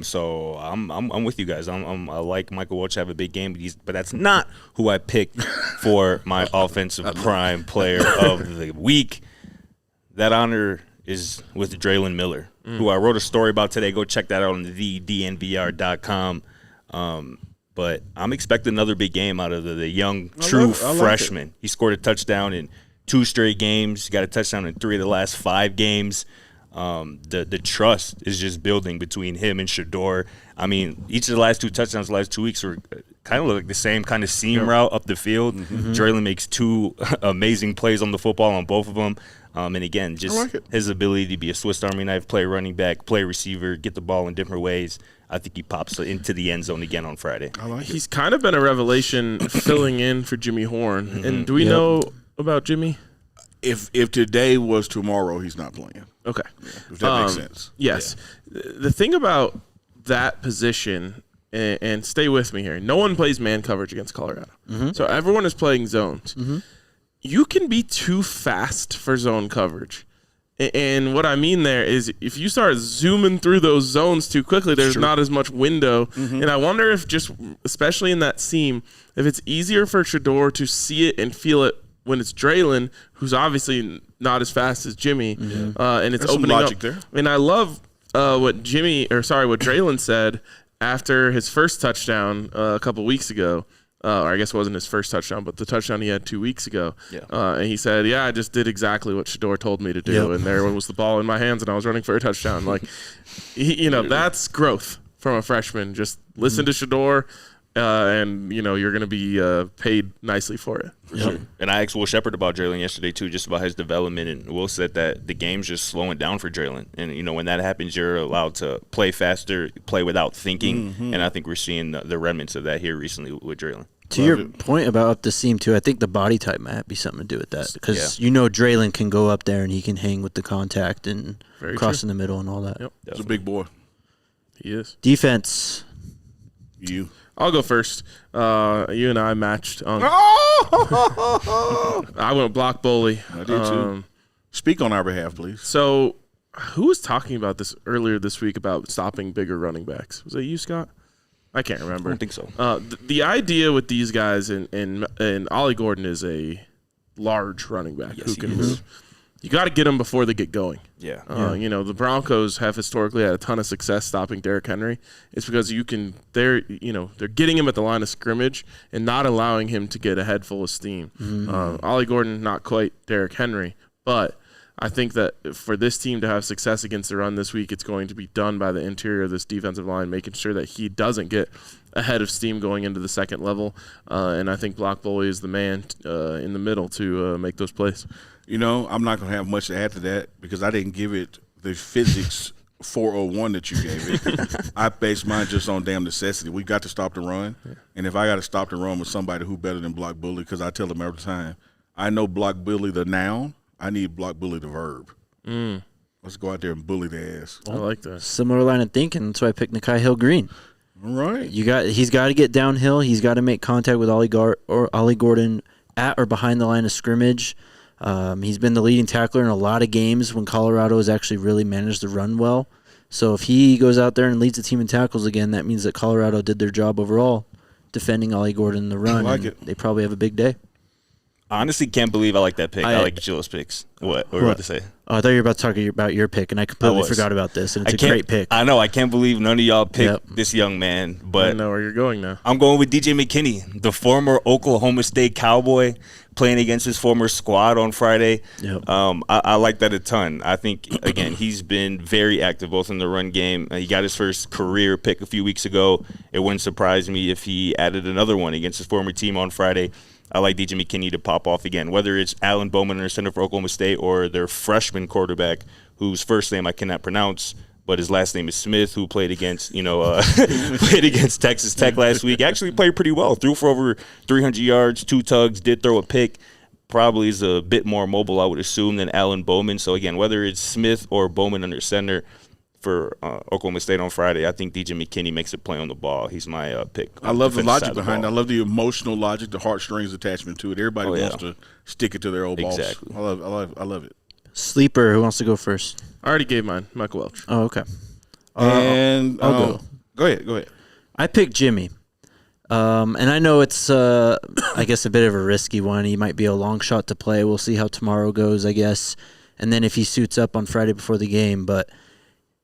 Speaker 5: So I'm with you guys. I like Michael Welch to have a big game, but that's not who I picked for my offensive prime player of the week. That honor is with Draylon Miller, who I wrote a story about today. Go check that out on DNVR.com. But I'm expecting another big game out of the young, true freshman. He scored a touchdown in 2 straight games. He got a touchdown in 3 of the last 5 games. The trust is just building between him and Shador. I mean, each of the last 2 touchdowns the last 2 weeks were kind of like the same kind of seam route up the field. Draylon makes 2 amazing plays on the football on both of them. And again, just his ability to be a Swiss Army knife, play running back, play receiver, get the ball in different ways. I think he pops into the end zone again on Friday.
Speaker 1: He's kind of been a revelation filling in for Jimmy Horn. And do we know about Jimmy?
Speaker 2: If today was tomorrow, he's not playing.
Speaker 1: Okay.
Speaker 2: If that makes sense.
Speaker 1: Yes. Yeah. The thing about that position, and stay with me here, no one plays man coverage against Colorado. So everyone is playing zones. You can be too fast for zone coverage. And what I mean there is if you start zooming through those zones too quickly, there's not as much window. And I wonder if just, especially in that seam, if it's easier for Shador to see it and feel it when it's Draylon, who's obviously not as fast as Jimmy, and it's
Speaker 2: There's
Speaker 1: opening
Speaker 2: some logic
Speaker 1: up.
Speaker 2: There.
Speaker 1: And I love what Draylon said after his first touchdown a couple weeks ago. Or I guess it wasn't his first touchdown, but the touchdown he had 2 weeks ago. And he said, I just did exactly what Shador told me to do. And there was the ball in my hands, and I was running for a touchdown. Like, that's growth from a freshman. Just listen to Shador, and, you're going to be paid nicely for it.
Speaker 5: Sure. And I asked Will Shepard about Draylon yesterday, too, just about his development. And Will said that the game's just slowing down for Draylon. And, when that happens, you're allowed to play faster, play without thinking. And I think we're seeing the remnants of that here recently with Draylon.
Speaker 3: To your point about up the seam, too, I think the body type might be something to do with that. Because, Draylon can go up there and he can hang with the contact and cross in the middle and all that.
Speaker 1: Yep.
Speaker 2: He's a big boy.
Speaker 1: He is.
Speaker 3: Defense.
Speaker 2: You.
Speaker 1: I'll go first. You and I matched on. I went block bully.
Speaker 2: I did too. Speak on our behalf, please.
Speaker 1: So, who was talking about this earlier this week about stopping bigger running backs? Was it you, Scott? I can't remember.
Speaker 5: I don't think so.
Speaker 1: The idea with these guys and Ollie Gordon is a large running back who can move. You got to get them before they get going.
Speaker 5: Yeah.
Speaker 1: You know, the Broncos have historically had a ton of success stopping Derrick Henry. It's because they're getting him at the line of scrimmage and not allowing him to get a head full of steam. Ollie Gordon, not quite Derrick Henry, but I think that for this team to have success against the run this week, it's going to be done by the interior of this defensive line, making sure that he doesn't get a head of steam going into the second level. And I think block bully is the man in the middle to make those plays.
Speaker 2: You know, I'm not going to have much to add to that because I didn't give it the physics 401 that you gave it. I based mine just on damn necessity. We got to stop the run. Yeah. And if I got to stop the run with somebody who better than block bully, because I tell them every time, I know block bully the noun, I need block bully the verb. Let's go out there and bully the ass.
Speaker 1: I like that.
Speaker 3: Similar line of thinking. That's why I picked Nikhai Hill-Green.
Speaker 2: All right.
Speaker 3: He's got to get downhill. He's got to make contact with Ollie Gordon at or behind the line of scrimmage. He's been the leading tackler in a lot of games when Colorado has actually really managed to run well. So if he goes out there and leads the team in tackles again, that means that Colorado did their job overall defending Ollie Gordon in the run.
Speaker 2: I like it.
Speaker 3: They probably have a big day.
Speaker 5: I honestly can't believe I like that pick. I like Jilla's picks. What were you about to say?
Speaker 3: Oh, I thought you were about to talk about your pick, and I completely forgot about this, and it's a great pick.
Speaker 5: I know. I can't believe none of y'all picked this young man, but
Speaker 1: I know where you're going now.
Speaker 5: I'm going with DJ McKinney, the former Oklahoma State Cowboy, playing against his former squad on Friday.
Speaker 3: Yep.
Speaker 5: I like that a ton. I think, again, he's been very active both in the run game. He got his first career pick a few weeks ago. It wouldn't surprise me if he added another one against his former team on Friday. I like DJ McKinney to pop off again, whether it's Alan Bowman under center for Oklahoma State or their freshman quarterback, whose first name I cannot pronounce, but his last name is Smith, who played against played against Texas Tech last week. Actually played pretty well. Threw for over 300 yards, 2 tugs, did throw a pick. Probably is a bit more mobile, I would assume, than Alan Bowman. So, again, whether it's Smith or Bowman under center for Oklahoma State on Friday, I think DJ McKinney makes a play on the ball. He's my pick.
Speaker 2: I love the logic behind it. I love the emotional logic, the heartstrings attachment to it. Everybody wants to stick it to their old balls.
Speaker 5: Exactly.
Speaker 2: I love it.
Speaker 3: Sleeper, who wants to go first?
Speaker 1: I already gave mine, Michael Welch.
Speaker 3: Oh, okay.
Speaker 2: And
Speaker 3: I'll go.
Speaker 2: Go ahead.
Speaker 3: I picked Jimmy. And I know it's, I guess, a bit of a risky one. He might be a long shot to play. We'll see how tomorrow goes, I guess. And then if he suits up on Friday before the game. But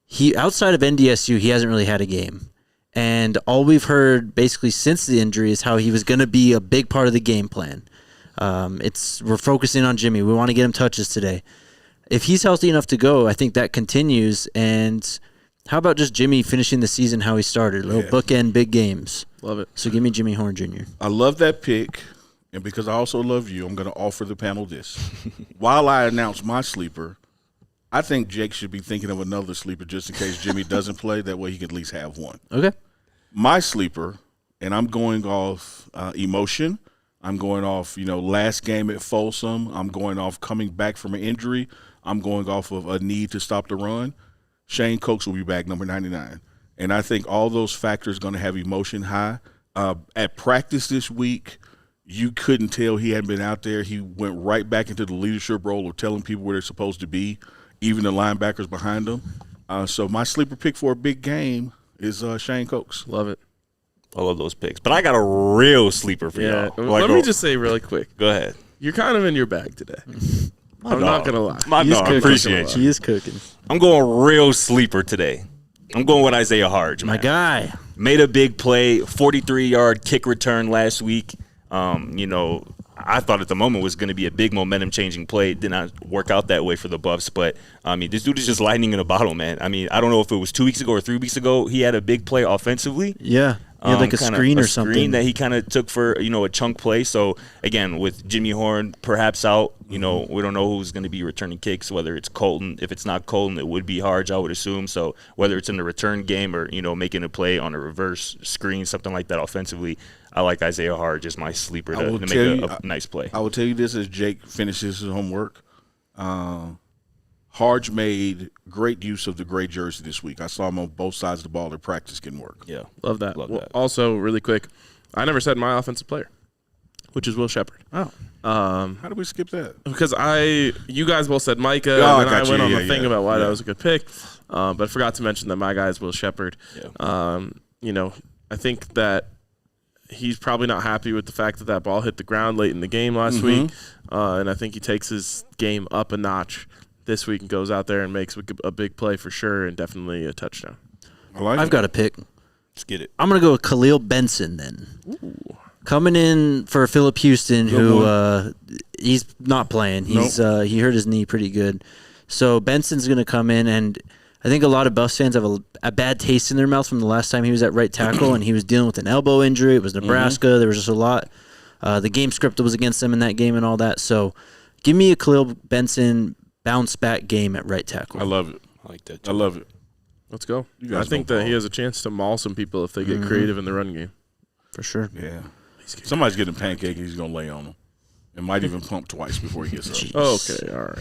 Speaker 3: he, outside of NDSU, he hasn't really had a game. And all we've heard basically since the injury is how he was going to be a big part of the game plan. We're focusing on Jimmy. We want to get him touches today. If he's healthy enough to go, I think that continues. And how about just Jimmy finishing the season how he started? Little bookend, big games.
Speaker 1: Love it.
Speaker 3: So give me Jimmy Horn Jr.
Speaker 2: I love that pick. And because I also love you, I'm going to offer the panel this. While I announce my sleeper, I think Jake should be thinking of another sleeper just in case Jimmy doesn't play. That way he can at least have one.
Speaker 3: Okay.
Speaker 2: My sleeper, and I'm going off emotion. I'm going off, last game at Folsom. I'm going off coming back from an injury. I'm going off of a need to stop the run. Shane Coates will be back, number 99. And I think all those factors are going to have emotion high. At practice this week, you couldn't tell he hadn't been out there. He went right back into the leadership role of telling people where they're supposed to be, even the linebackers behind him. So my sleeper pick for a big game is Shane Coates.
Speaker 1: Love it.
Speaker 5: I love those picks. But I got a real sleeper for y'all.
Speaker 1: Let me just say really quick.
Speaker 5: Go ahead.
Speaker 1: You're kind of in your bag today. I'm not going to lie.
Speaker 5: My dog, I appreciate you.
Speaker 3: He is cooking.
Speaker 5: I'm going real sleeper today. I'm going with Isaiah Harge, man.
Speaker 3: My guy.
Speaker 5: Made a big play, 43-yard kick return last week. I thought at the moment was going to be a big momentum-changing play. It did not work out that way for the Buffs. But, this dude is just lightning in a bottle, man. I don't know if it was 2 weeks ago or 3 weeks ago. He had a big play offensively.
Speaker 3: Yeah. He had like a screen or something.
Speaker 5: Screen that he kind of took for, a chunk play. So, again, with Jimmy Horn perhaps out, we don't know who's going to be returning kicks, whether it's Colton. If it's not Colton, it would be Harge, I would assume. So, whether it's in the return game or, making a play on a reverse screen, something like that offensively, I like Isaiah Harge as my sleeper to make a nice play.
Speaker 2: I will tell you this as Jake finishes his homework. Harge made great use of the gray jersey this week. I saw him on both sides of the ball at practice getting work.
Speaker 5: Yeah.
Speaker 1: Love that.
Speaker 5: Love
Speaker 1: Well,
Speaker 5: that.
Speaker 1: also, really quick, I never said my offensive player, which is Will Shepherd.
Speaker 3: Oh.
Speaker 2: How did we skip that?
Speaker 1: Because you guys both said Micah,
Speaker 2: Oh,
Speaker 1: and then I went on
Speaker 2: yeah,
Speaker 1: the thing
Speaker 2: yeah,
Speaker 1: about why
Speaker 2: yeah.
Speaker 1: that was a good pick. But I forgot to mention that my guy is Will Shepherd.
Speaker 5: Yeah.
Speaker 1: I think that he's probably not happy with the fact that ball hit the ground late in the game last week. And I think he takes his game up a notch this week and goes out there and makes a big play for sure and definitely a touchdown.
Speaker 3: I've got a pick.
Speaker 5: Let's get it.
Speaker 3: I'm going to go with Khalil Benson then. Ooh. Coming in for Phillip Houston, who he's not playing. He's he hurt his knee pretty good. So Benson's going to come in, and I think a lot of Buffs fans have a bad taste in their mouth from the last time he was at right tackle, and he was dealing with an elbow injury. It was Nebraska. There was just a lot. The game script was against them in that game and all that. So give me a Khalil Benson bounce-back game at right tackle.
Speaker 2: I love it.
Speaker 5: I like that.
Speaker 2: I love it.
Speaker 1: Let's go.
Speaker 2: guys
Speaker 1: I think
Speaker 2: know
Speaker 1: that he
Speaker 2: ball.
Speaker 1: has a chance to maul some people if they get creative in the run game.
Speaker 3: For sure.
Speaker 2: Yeah. Somebody's getting pancake and he's going to lay on him. And might even pump twice before he gets up.
Speaker 1: Okay, all right.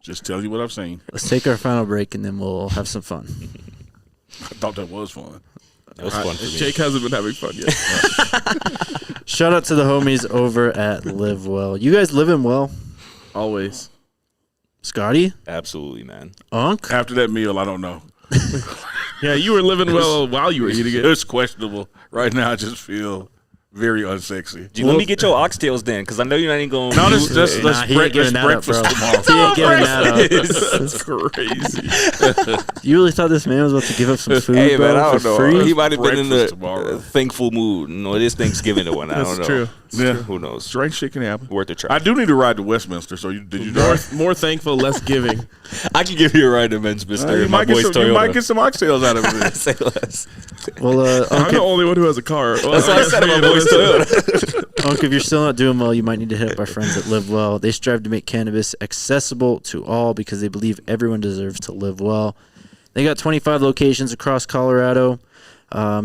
Speaker 2: Just tell you what I've seen.
Speaker 3: Let's take our final break, and then we'll have some fun.
Speaker 2: I thought that was fun.
Speaker 5: That was fun for me.
Speaker 1: Jake hasn't been having fun yet.
Speaker 3: Shout out to the homies over at Live Well. You guys living well?
Speaker 1: Always.
Speaker 3: Scotty?
Speaker 5: Absolutely, man.
Speaker 3: Unc?
Speaker 2: After that meal, I don't know.
Speaker 1: Yeah, you were living well while you were eating it.
Speaker 2: It's questionable. Right now, I just feel very unsexy.
Speaker 5: Dude, let me get your oxtails then, because I know you're not even going to.
Speaker 2: No, let's
Speaker 3: Nah, he ain't giving that up,
Speaker 2: breakfast
Speaker 3: bro.
Speaker 2: tomorrow.
Speaker 3: He ain't giving that up.
Speaker 1: That's crazy.
Speaker 3: You really thought this man was about to give up some food,
Speaker 5: Hey,
Speaker 3: bro,
Speaker 5: man, I don't
Speaker 3: for
Speaker 5: know.
Speaker 3: free?
Speaker 5: He might have been in
Speaker 2: Breakfast
Speaker 5: the
Speaker 2: tomorrow.
Speaker 5: thankful mood. No, it is Thanksgiving or one. I
Speaker 1: That's
Speaker 5: don't know.
Speaker 1: true.
Speaker 2: Yeah.
Speaker 5: Who knows?
Speaker 2: Strange shit can happen.
Speaker 5: Worth a try.
Speaker 2: I do need to ride to Westminster, so did you drive?
Speaker 1: More thankful, less giving.
Speaker 5: I can give you a ride to Men's Mister.
Speaker 2: You
Speaker 5: My
Speaker 2: might
Speaker 5: boy's
Speaker 2: get some,
Speaker 5: Toyota.
Speaker 2: you might get some oxtails out of it.
Speaker 5: Say less.
Speaker 3: Well,
Speaker 1: I'm
Speaker 3: Unc,
Speaker 1: the only one who has a car. Well,
Speaker 5: That's what I said about my boy's Toyota.
Speaker 3: Unc, if you're still not doing well, you might need to hit up our friends at Live Well. They strive to make cannabis accessible to all because they believe everyone deserves to live well. They got 25 locations across Colorado,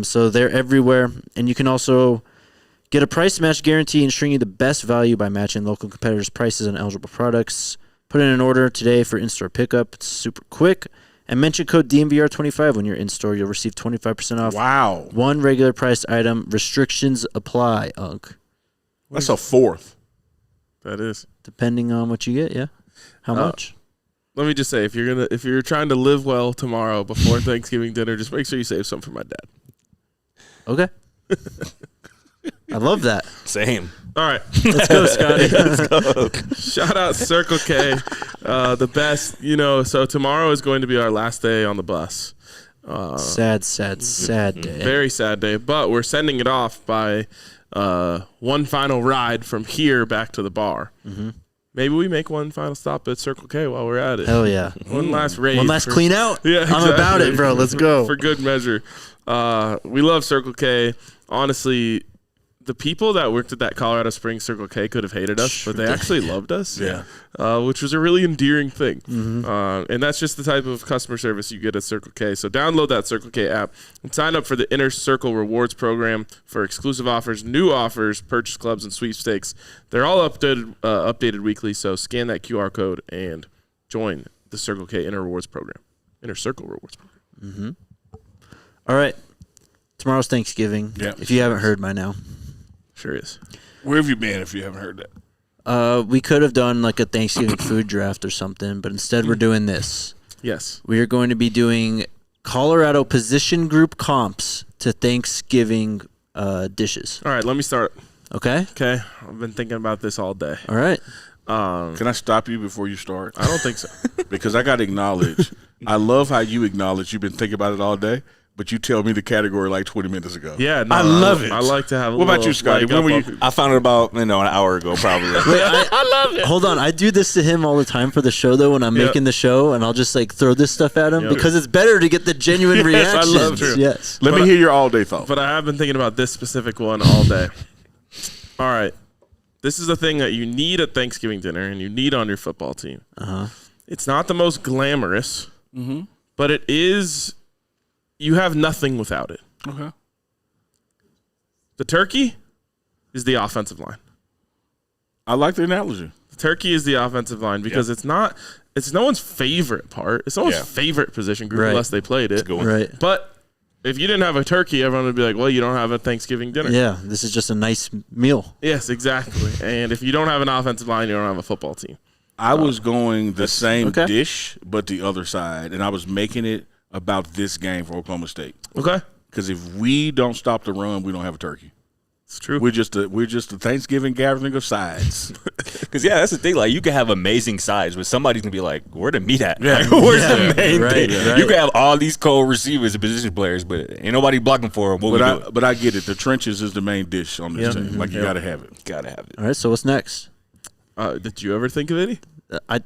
Speaker 3: so they're everywhere. And you can also get a price match guarantee, ensuring you the best value by matching local competitors' prices on eligible products. Put in an order today for in-store pickup. It's super quick. And mention code DNVR25 when you're in-store. You'll receive 25% off.
Speaker 2: Wow.
Speaker 3: One regular priced item. Restrictions apply, Unc.
Speaker 2: That's a fourth.
Speaker 1: That is.
Speaker 3: Depending on what you get, yeah. How much?
Speaker 1: Let me just say, if you're trying to live well tomorrow before Thanksgiving dinner, just make sure you save some for my dad.
Speaker 3: Okay. I love that.
Speaker 5: Same.
Speaker 1: All right.
Speaker 3: Let's go, Scotty.
Speaker 1: Shout out Circle K, the best. So tomorrow is going to be our last day on the bus.
Speaker 3: Sad day.
Speaker 1: Very sad day, but we're sending it off by one final ride from here back to the bar. Mm-hmm. Maybe we make one final stop at Circle K while we're at it.
Speaker 3: Hell yeah.
Speaker 1: One last raid.
Speaker 3: One last clean out.
Speaker 1: Yeah,
Speaker 3: I'm about it, bro. Let's go.
Speaker 1: For good measure. We love Circle K. Honestly, the people that worked at that Colorado Springs Circle K could have hated us, but they actually loved us.
Speaker 2: Yeah.
Speaker 1: Which was a really endearing thing.
Speaker 3: Mm-hmm.
Speaker 1: And that's just the type of customer service you get at Circle K. So download that Circle K app and sign up for the Inner Circle Rewards program for exclusive offers, new offers, purchase clubs, and sweepstakes. They're all updated weekly, so scan that QR code and join the Circle K Inner Rewards program. Inner Circle Rewards program.
Speaker 3: Mm-hmm. All right. Tomorrow's Thanksgiving.
Speaker 2: Yeah.
Speaker 3: If you haven't heard by now.
Speaker 1: Sure is.
Speaker 2: Where have you been if you haven't heard that?
Speaker 3: We could have done like a Thanksgiving food draft or something, but instead we're doing this.
Speaker 1: Yes.
Speaker 3: We are going to be doing Colorado position group comps to Thanksgiving dishes.
Speaker 1: All right, let me start.
Speaker 3: Okay?
Speaker 1: Okay. I've been thinking about this all day.
Speaker 3: All right.
Speaker 2: Can I stop you before you start?
Speaker 1: I don't think so.
Speaker 2: Because I got to acknowledge, I love how you acknowledge you've been thinking about it all day, but you tell me the category like 20 minutes ago.
Speaker 1: Yeah, no,
Speaker 2: I love it.
Speaker 1: I like to have a
Speaker 2: What about
Speaker 1: little
Speaker 2: you, Scotty?
Speaker 1: leg
Speaker 2: When
Speaker 1: up
Speaker 2: were
Speaker 1: on-
Speaker 2: you?
Speaker 5: I found it about an hour ago, probably.
Speaker 3: Wait, I love it. Hold on. I do this to him all the time for the show, though, when I'm
Speaker 1: Yeah.
Speaker 3: making the show, and I'll just like throw this stuff at him
Speaker 1: Yeah.
Speaker 3: because it's better to get the genuine
Speaker 1: Yes, I
Speaker 3: reactions.
Speaker 1: love it.
Speaker 3: Yes.
Speaker 2: Let me hear your all day thought.
Speaker 1: But I have been thinking about this specific one all day. All right. This is a thing that you need at Thanksgiving dinner and you need on your football team.
Speaker 3: Uh-huh.
Speaker 1: It's not the most glamorous, but it is. You have nothing without it.
Speaker 2: Okay.
Speaker 1: The turkey is the offensive line.
Speaker 2: I like the analogy.
Speaker 1: The turkey is the offensive line because it's not it's no one's favorite part. It's no one's favorite position group unless they played it.
Speaker 3: Right.
Speaker 1: But if you didn't have a turkey, everyone would be like, well, you don't have a Thanksgiving dinner.
Speaker 3: Yeah, this is just a nice meal.
Speaker 1: Yes, exactly. And if you don't have an offensive line, you don't have a football team.
Speaker 2: I was going the same dish, but the other side, and I was making it about this game for Oklahoma State.
Speaker 1: Okay.
Speaker 2: Because if we don't stop the run, we don't have a turkey.
Speaker 1: It's true.
Speaker 2: We're just a Thanksgiving gathering of sides.
Speaker 5: Because that's the thing. Like, you can have amazing sides, but somebody's gonna be like, "Where the meat at? Like, where's the main thing?"
Speaker 3: Right.
Speaker 5: You can have all these cold receivers and position players, but ain't nobody blocking for them.
Speaker 2: But I get it. The trenches is the main dish on this team. Like, you gotta have it.
Speaker 5: Gotta have it.
Speaker 3: All right, so what's next?
Speaker 1: Did you ever think of any?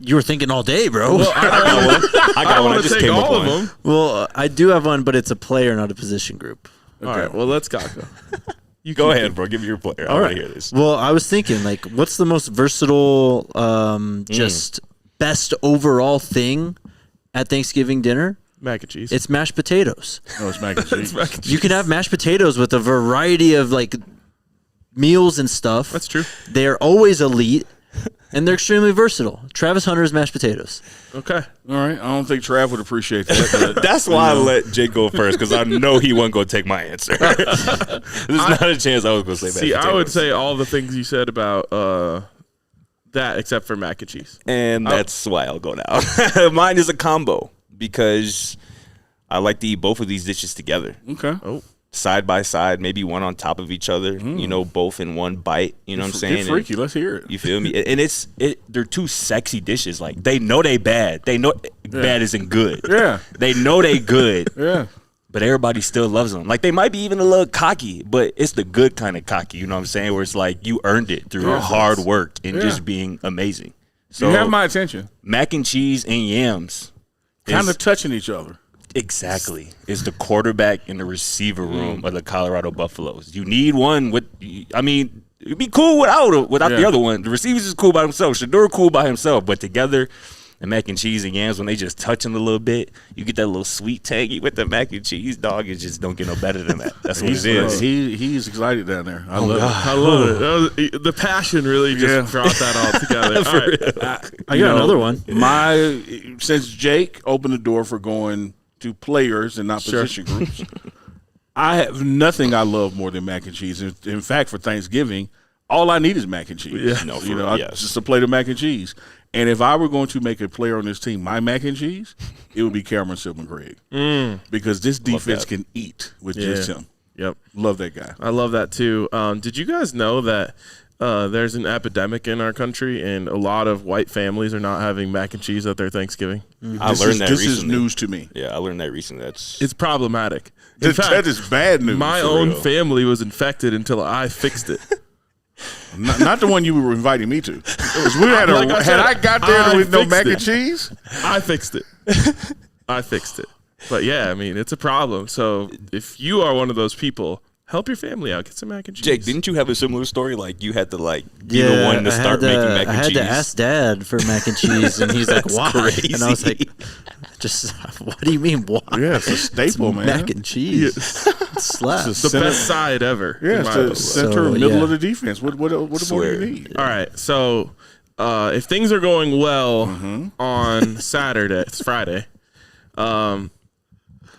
Speaker 3: You were thinking all day, bro.
Speaker 1: Well,
Speaker 5: I got one. I just
Speaker 1: take
Speaker 5: came up
Speaker 1: all of
Speaker 5: with one.
Speaker 1: them.
Speaker 3: Well, I do have one, but it's a player, not a position group.
Speaker 1: All right. Well, let's go.
Speaker 5: You go ahead, bro. Give me your player. I want to hear this.
Speaker 3: Well, I was thinking, like, what's the most versatile, just best overall thing at Thanksgiving dinner?
Speaker 1: Mac and cheese.
Speaker 3: It's mashed potatoes.
Speaker 2: No, it's mac and cheese.
Speaker 3: You can have mashed potatoes with a variety of, like, meals and stuff.
Speaker 1: That's true.
Speaker 3: They're always elite, and they're extremely versatile. Travis Hunter's mashed potatoes.
Speaker 1: Okay.
Speaker 2: All right. I don't think Trav would appreciate that. But,
Speaker 5: That's why I let Jake go first, because I know he wasn't going to take my answer. There's not a chance I was going to say that.
Speaker 1: See, I would say all the things you said about that except for mac and cheese.
Speaker 5: And that's why I'll go now. Mine is a combo because I like to eat both of these dishes together.
Speaker 2: okay.
Speaker 1: Oh.
Speaker 5: Side by side, maybe one on top of each other, both in one bite. You know what I'm saying?
Speaker 2: Get freaky. Let's hear it.
Speaker 5: You feel me? And they're two sexy dishes. Like, they know they bad. They know bad isn't good.
Speaker 2: Yeah.
Speaker 5: They know they good.
Speaker 2: Yeah.
Speaker 5: But everybody still loves them. Like, they might be even a little cocky, but it's the good kind of cocky. You know what I'm saying? Where it's like you earned it through hard work and just being amazing. So
Speaker 2: You have my attention.
Speaker 5: mac and cheese and yams.
Speaker 2: Kind
Speaker 5: is-
Speaker 2: of touching each other.
Speaker 5: Exactly. Is the quarterback in the receiver room of the Colorado Buffaloes. You need one with, I mean, it'd be cool without the other one. The receivers is cool by himself. Shador cool by himself. But together, the mac and cheese and yams, when they just touching a little bit, you get that little sweet tangy with the mac and cheese, dog. It just don't get no better than that. That's what it is.
Speaker 2: He's excited down there. I love it.
Speaker 1: I love it. That was, the passion really just brought that all together. All right.
Speaker 3: I got another one.
Speaker 2: Since Jake opened the door for going to players and not position groups, I have nothing I love more than mac and cheese. In fact, for Thanksgiving, all I need is mac and cheese.
Speaker 1: Yeah.
Speaker 2: Just a plate of mac and cheese. And if I were going to make a player on this team my mac and cheese, it would be Cameron Silvercraig. Because this defense can eat with just him.
Speaker 1: Yep.
Speaker 2: Love that guy.
Speaker 1: I love that too. Did you guys know that there's an epidemic in our country and a lot of white families are not having mac and cheese at their Thanksgiving?
Speaker 5: I learned that
Speaker 2: This
Speaker 5: recently.
Speaker 2: is news to me.
Speaker 5: Yeah, I learned that recently.
Speaker 1: It's problematic. In fact,
Speaker 2: That is bad news.
Speaker 1: my
Speaker 2: for
Speaker 1: own
Speaker 2: real.
Speaker 1: family was infected until I fixed it.
Speaker 2: Not the one you were inviting me to. We had
Speaker 1: Like I said,
Speaker 2: I got there with no
Speaker 1: fixed
Speaker 2: mac
Speaker 1: it.
Speaker 2: and cheese.
Speaker 1: I fixed it. But yeah, I mean, it's a problem. So if you are one of those people, help your family out. Get some mac and cheese.
Speaker 5: Jake, didn't you have a similar story? Like, you had to be the one to start making mac and cheese.
Speaker 3: I had to ask Dad for mac and cheese, and he's like, "Why?"
Speaker 5: crazy.
Speaker 3: And I was like, "Just what do you mean why?"
Speaker 2: Yeah, it's a staple, man.
Speaker 3: Mac and cheese. It slaps.
Speaker 1: the best side ever.
Speaker 2: Yeah,
Speaker 1: in
Speaker 2: it's
Speaker 1: my
Speaker 2: the
Speaker 1: opinion.
Speaker 2: center
Speaker 3: So,
Speaker 2: middle
Speaker 3: yeah.
Speaker 2: of the defense. What more do you need?
Speaker 1: All right, so if things are going well on Saturday, it's Friday,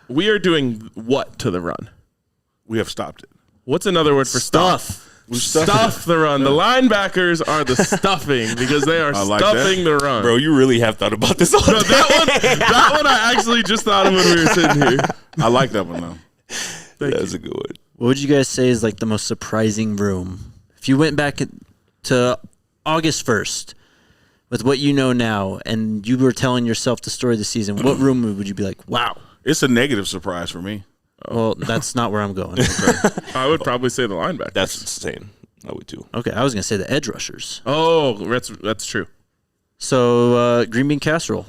Speaker 1: we are doing what to the run?
Speaker 2: We have stopped it.
Speaker 1: What's another word for stuff? Stuff the run. The linebackers are the stuffing because they are
Speaker 2: I like
Speaker 1: stuffing the run.
Speaker 5: Bro, you really have thought about this all
Speaker 1: No,
Speaker 5: day.
Speaker 1: that one I actually just thought of when we were sitting here.
Speaker 2: I like that one though.
Speaker 5: That was a good one.
Speaker 3: What would you guys say is like the most surprising room? If you went back to August 1st with what you know now and you were telling yourself the story of the season, what room would you be like, wow?
Speaker 2: It's a negative surprise for me.
Speaker 3: Well, that's not where I'm going.
Speaker 1: I would probably say the linebackers.
Speaker 5: That's insane. I would too.
Speaker 3: Okay, I was going to say the edge rushers.
Speaker 1: Oh, that's true.
Speaker 3: So, green bean casserole.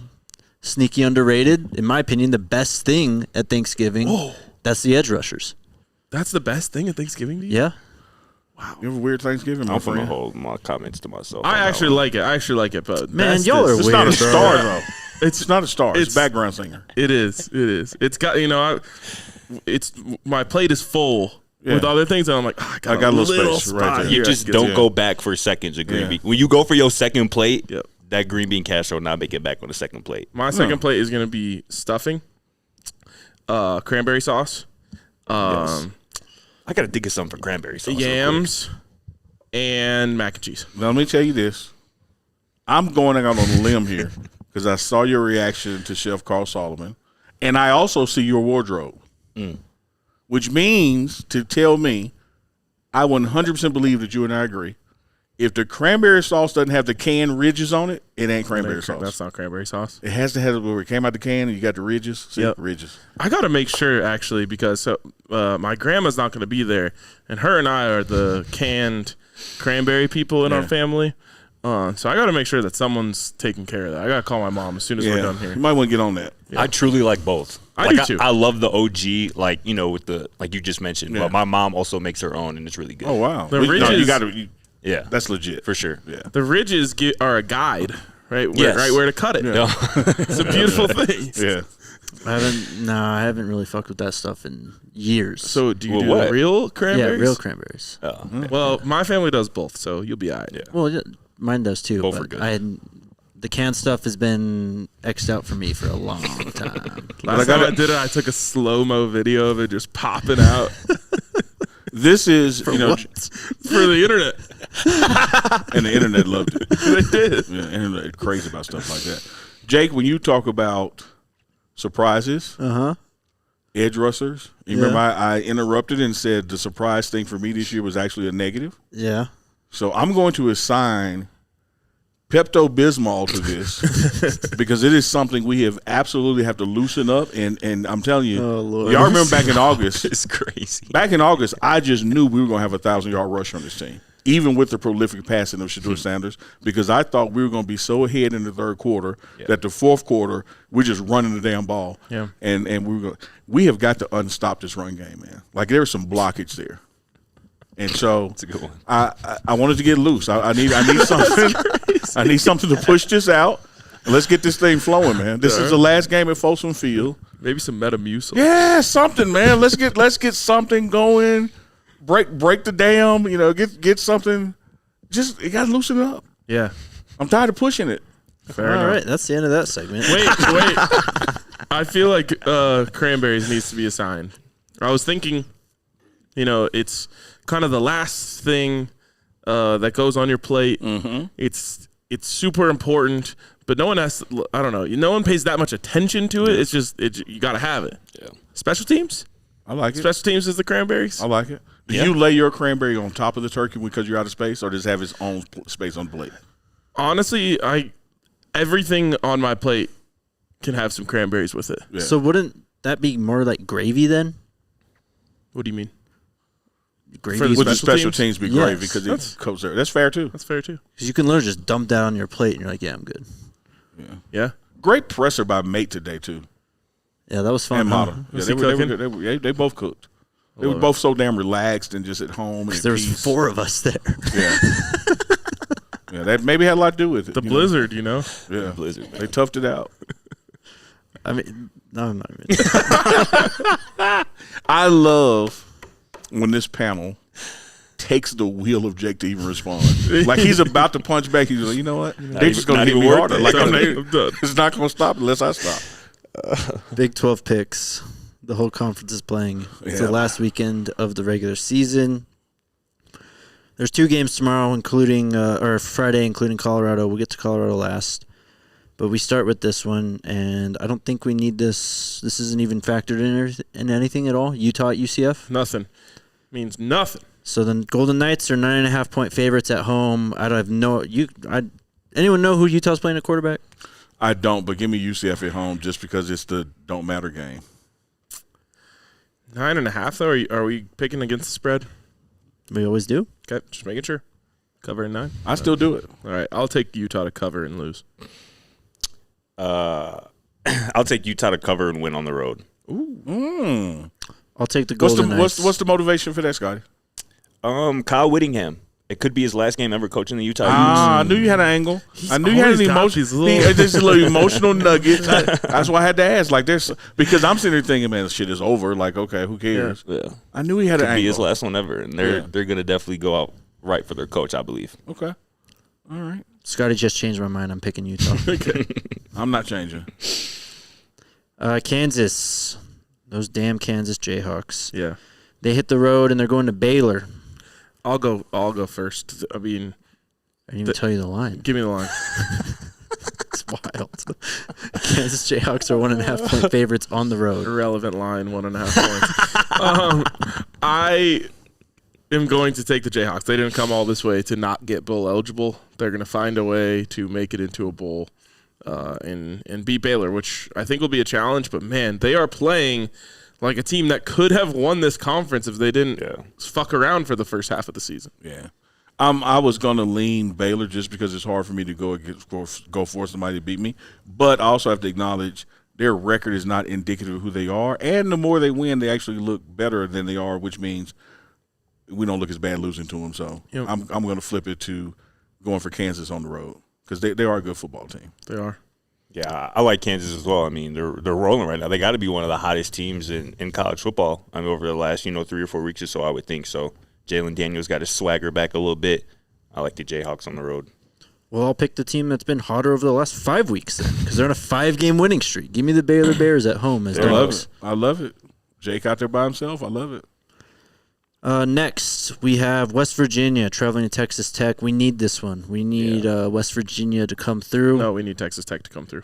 Speaker 3: Sneaky underrated. In my opinion, the best thing at Thanksgiving.
Speaker 1: Whoa.
Speaker 3: That's the edge rushers.
Speaker 1: That's the best thing at Thanksgiving to you?
Speaker 3: Yeah.
Speaker 2: You have a weird Thanksgiving, my
Speaker 5: I'm going to
Speaker 2: friend.
Speaker 5: hold my comments to myself.
Speaker 1: I actually like it. But
Speaker 3: Man,
Speaker 1: best
Speaker 3: y'all
Speaker 1: is-
Speaker 3: are
Speaker 2: It's
Speaker 3: weird,
Speaker 2: not a
Speaker 3: bro.
Speaker 2: star though.
Speaker 1: It's
Speaker 2: Not a star. It's
Speaker 1: It's-
Speaker 2: background singer.
Speaker 1: It is. It's got, it's my plate is full with other things, and I'm like, I got a little
Speaker 2: space
Speaker 1: spot
Speaker 2: right there.
Speaker 5: You
Speaker 1: here.
Speaker 5: just
Speaker 1: I can
Speaker 5: don't
Speaker 1: get
Speaker 5: go back for seconds of green
Speaker 2: Yeah.
Speaker 5: bean. When you go for your second plate,
Speaker 1: Yep.
Speaker 5: that green bean casserole not make it back on the second plate.
Speaker 1: My second plate is going to be stuffing, cranberry sauce,
Speaker 5: Yes. I got to think of something for cranberry sauce.
Speaker 1: yams, and mac and cheese.
Speaker 2: Now, let me tell you this. I'm going out on a limb here because I saw your reaction to Chef Carl Solomon, and I also see your wardrobe, which means to tell me I 100% believe that you and I agree. If the cranberry sauce doesn't have the can ridges on it, it ain't cranberry sauce.
Speaker 1: That's not cranberry sauce.
Speaker 2: It has to have where it came out the can and you got the ridges. See,
Speaker 1: Yep.
Speaker 2: ridges.
Speaker 1: I got to make sure, actually, because my grandma's not going to be there, and her and I are the canned cranberry people in our family. So I got to make sure that someone's taking care of that. I got to call my mom as soon as we're done here.
Speaker 2: You might want to get on that.
Speaker 5: I truly like both.
Speaker 1: I
Speaker 5: like,
Speaker 1: do too.
Speaker 5: I love the OG, like, you know, with the, like you just mentioned.
Speaker 2: Yeah.
Speaker 5: But my mom also makes her own, and it's really good.
Speaker 2: Oh, wow.
Speaker 1: The
Speaker 2: No,
Speaker 1: ridges-
Speaker 2: you got to.
Speaker 5: Yeah.
Speaker 2: That's legit.
Speaker 5: For sure.
Speaker 2: Yeah.
Speaker 1: The ridges are a guide, right?
Speaker 5: Yes.
Speaker 1: Right where to cut it.
Speaker 5: Yeah.
Speaker 1: It's a beautiful thing.
Speaker 2: Yeah.
Speaker 3: I haven't really fucked with that stuff in years.
Speaker 1: So do you do
Speaker 5: what?
Speaker 1: real
Speaker 3: yeah,
Speaker 1: cranberries?
Speaker 3: real cranberries.
Speaker 5: Oh,
Speaker 1: Well, my family does both, so you'll be all right.
Speaker 5: Yeah.
Speaker 3: Well, yeah, mine does too.
Speaker 5: Both
Speaker 3: but
Speaker 5: are good.
Speaker 3: the canned stuff has been X'd out for me for a long time.
Speaker 1: Last time I did it, I took a slow-mo video of it just popping out
Speaker 2: This is, you know,
Speaker 1: for the internet.
Speaker 2: and the internet loved it.
Speaker 1: They did.
Speaker 2: Yeah, the internet is crazy about stuff like that. Jake, when you talk about surprises, edge rushers, you remember I interrupted and said the surprise thing for me this year was actually a negative.
Speaker 3: Yeah.
Speaker 2: So I'm going to assign Pepto-Bismol to this because it is something we absolutely have to loosen up. And I'm telling you,
Speaker 3: Oh, Lord.
Speaker 2: y'all remember back in August,
Speaker 5: It's crazy.
Speaker 2: back in August, I just knew we were going to have a 1,000-yard rush on this team, even with the prolific passing of Shedeur Sanders, because I thought we were going to be so ahead in the third quarter that the fourth quarter we're just running the damn ball.
Speaker 1: Yeah.
Speaker 2: And we have got to unstop this run game, man. Like there was some blockage there. And so
Speaker 5: It's a good one.
Speaker 2: I wanted to get loose. I need something. I need something to push this out. Let's get this thing flowing, man. This is the last game at Folsom Field.
Speaker 1: Maybe some Metamucil.
Speaker 2: Yeah, something, man. Let's get something going. Break the dam. You know, get something. Just you got to loosen it up.
Speaker 1: Yeah.
Speaker 2: I'm tired of pushing it.
Speaker 1: Fair
Speaker 3: All
Speaker 1: enough.
Speaker 3: right, that's the end of that segment.
Speaker 1: Wait. I feel like cranberries needs to be assigned. I was thinking, you know, it's kind of the last thing that goes on your plate. Mm-hmm. It's super important, but no one has. I don't know. No one pays that much attention to it. It's just you got to have it.
Speaker 5: Yeah.
Speaker 1: Special teams.
Speaker 2: I like it.
Speaker 1: Special teams is the cranberries.
Speaker 2: I like it. Do you lay your cranberry on top of the turkey because you're out of space, or does it have its own space on the plate?
Speaker 1: Honestly, everything on my plate can have some cranberries with it.
Speaker 2: Yeah.
Speaker 3: So wouldn't that be more like gravy then?
Speaker 1: What do you mean?
Speaker 3: Gravy.
Speaker 1: For the
Speaker 2: Would the
Speaker 1: special
Speaker 2: special teams be gravy
Speaker 3: Yes.
Speaker 2: because it coats there? That's fair too.
Speaker 1: That's fair too.
Speaker 3: Because you can literally just dump that on your plate and you're like, yeah, I'm good.
Speaker 1: Yeah.
Speaker 2: Great presser by Mate today too.
Speaker 3: Yeah, that was fun.
Speaker 2: And
Speaker 3: huh?
Speaker 2: Model. Yeah,
Speaker 1: Was
Speaker 2: they,
Speaker 1: he
Speaker 2: were,
Speaker 1: cooking?
Speaker 2: they both cooked. They were both so damn relaxed and just at home. And
Speaker 3: There was
Speaker 2: peace.
Speaker 3: 4 of us there.
Speaker 2: Yeah. Yeah, that maybe had a lot to do with it.
Speaker 1: The
Speaker 2: you know?
Speaker 1: blizzard, you know.
Speaker 2: Yeah.
Speaker 5: Blizzard, man.
Speaker 2: They toughed it out.
Speaker 3: I mean, no, I'm not even.
Speaker 2: I love when this panel takes the wheel of Jake to even respond. Like he's about to punch back. He's like, you know what? They're just going to
Speaker 5: not
Speaker 2: hit
Speaker 5: even
Speaker 2: me
Speaker 5: worth
Speaker 2: harder.
Speaker 5: it.
Speaker 2: Like
Speaker 1: I'm
Speaker 2: I'm
Speaker 1: done.
Speaker 2: it's not going to stop unless I stop.
Speaker 3: Big 12 picks. The whole conference is playing. It's
Speaker 2: Yeah.
Speaker 3: the last weekend of the regular season. There's 2 games tomorrow, including or Friday, including Colorado. We'll get to Colorado last, but we start with this one, and I don't think we need this. This isn't even factored in anything at all. Utah at UCF.
Speaker 1: Nothing. Means nothing.
Speaker 3: So the Golden Knights are 9.5-point favorites at home. I don't have anyone know who Utah's playing at quarterback?
Speaker 2: I don't, but give me UCF at home just because it's the don't matter game.
Speaker 1: 9.5 though. Are we picking against the spread?
Speaker 3: We always do.
Speaker 1: Okay, just making sure. Cover in 9.
Speaker 2: I still do it.
Speaker 1: All right, I'll take Utah to cover and lose.
Speaker 5: I'll take Utah to cover and win on the road.
Speaker 3: I'll take the
Speaker 2: What's
Speaker 3: Golden
Speaker 2: the
Speaker 3: Knights.
Speaker 2: what's the motivation for that, Scotty?
Speaker 5: Kyle Whittingham. It could be his last game ever coaching the Utah Utes.
Speaker 2: I knew you had an angle. I knew you had
Speaker 1: always
Speaker 2: an
Speaker 1: got
Speaker 2: emotion.
Speaker 1: these little-
Speaker 2: Just a little emotional nuggets. That's why I had to ask. Like, there's because I'm sitting there thinking, man, this shit is over. Like, okay, who cares?
Speaker 5: Yeah.
Speaker 2: I knew he had
Speaker 5: Could
Speaker 2: an
Speaker 5: be his
Speaker 2: angle.
Speaker 5: last one ever, and they're gonna definitely go out right for their coach, I believe.
Speaker 2: Okay, all right.
Speaker 3: Scotty just changed my mind. I'm picking Utah.
Speaker 1: Okay.
Speaker 2: I'm not changing.
Speaker 3: Kansas. Those damn Kansas Jayhawks.
Speaker 1: Yeah.
Speaker 3: They hit the road and they're going to Baylor.
Speaker 1: I'll go first. I mean,
Speaker 3: I didn't even tell you the line.
Speaker 1: give me the line.
Speaker 3: It's wild. Kansas Jayhawks are 1.5-point favorites on the road.
Speaker 1: Irrelevant line, 1.5 points. I am going to take the Jayhawks. They didn't come all this way to not get bowl eligible. They're going to find a way to make it into a bowl and beat Baylor, which I think will be a challenge. But, man, they are playing like a team that could have won this conference if they didn't fuck around for the first half of the season.
Speaker 2: Yeah. I was going to lean Baylor just because it's hard for me to go for somebody to beat me. But I also have to acknowledge their record is not indicative of who they are. And the more they win, they actually look better than they are, which means we don't look as bad losing to them. So I'm going to flip it to going for Kansas on the road because they are a good football team.
Speaker 1: They are.
Speaker 5: Yeah, I like Kansas as well. I mean, they're rolling right now. They got to be one of the hottest teams in college football. I mean, over the last 3 or 4 weeks or so, I would think so. Jalen Daniels got his swagger back a little bit. I like the Jayhawks on the road.
Speaker 3: Well, I'll pick the team that's been hotter over the last 5 weeks then, because they're on a 5-game winning streak. Give me the Baylor Bears at home as dogs.
Speaker 2: I love it. Jake out there by himself. I love it.
Speaker 3: Next, we have West Virginia traveling to Texas Tech. We need this one. We need West Virginia to come through.
Speaker 1: No, we need Texas Tech to come through.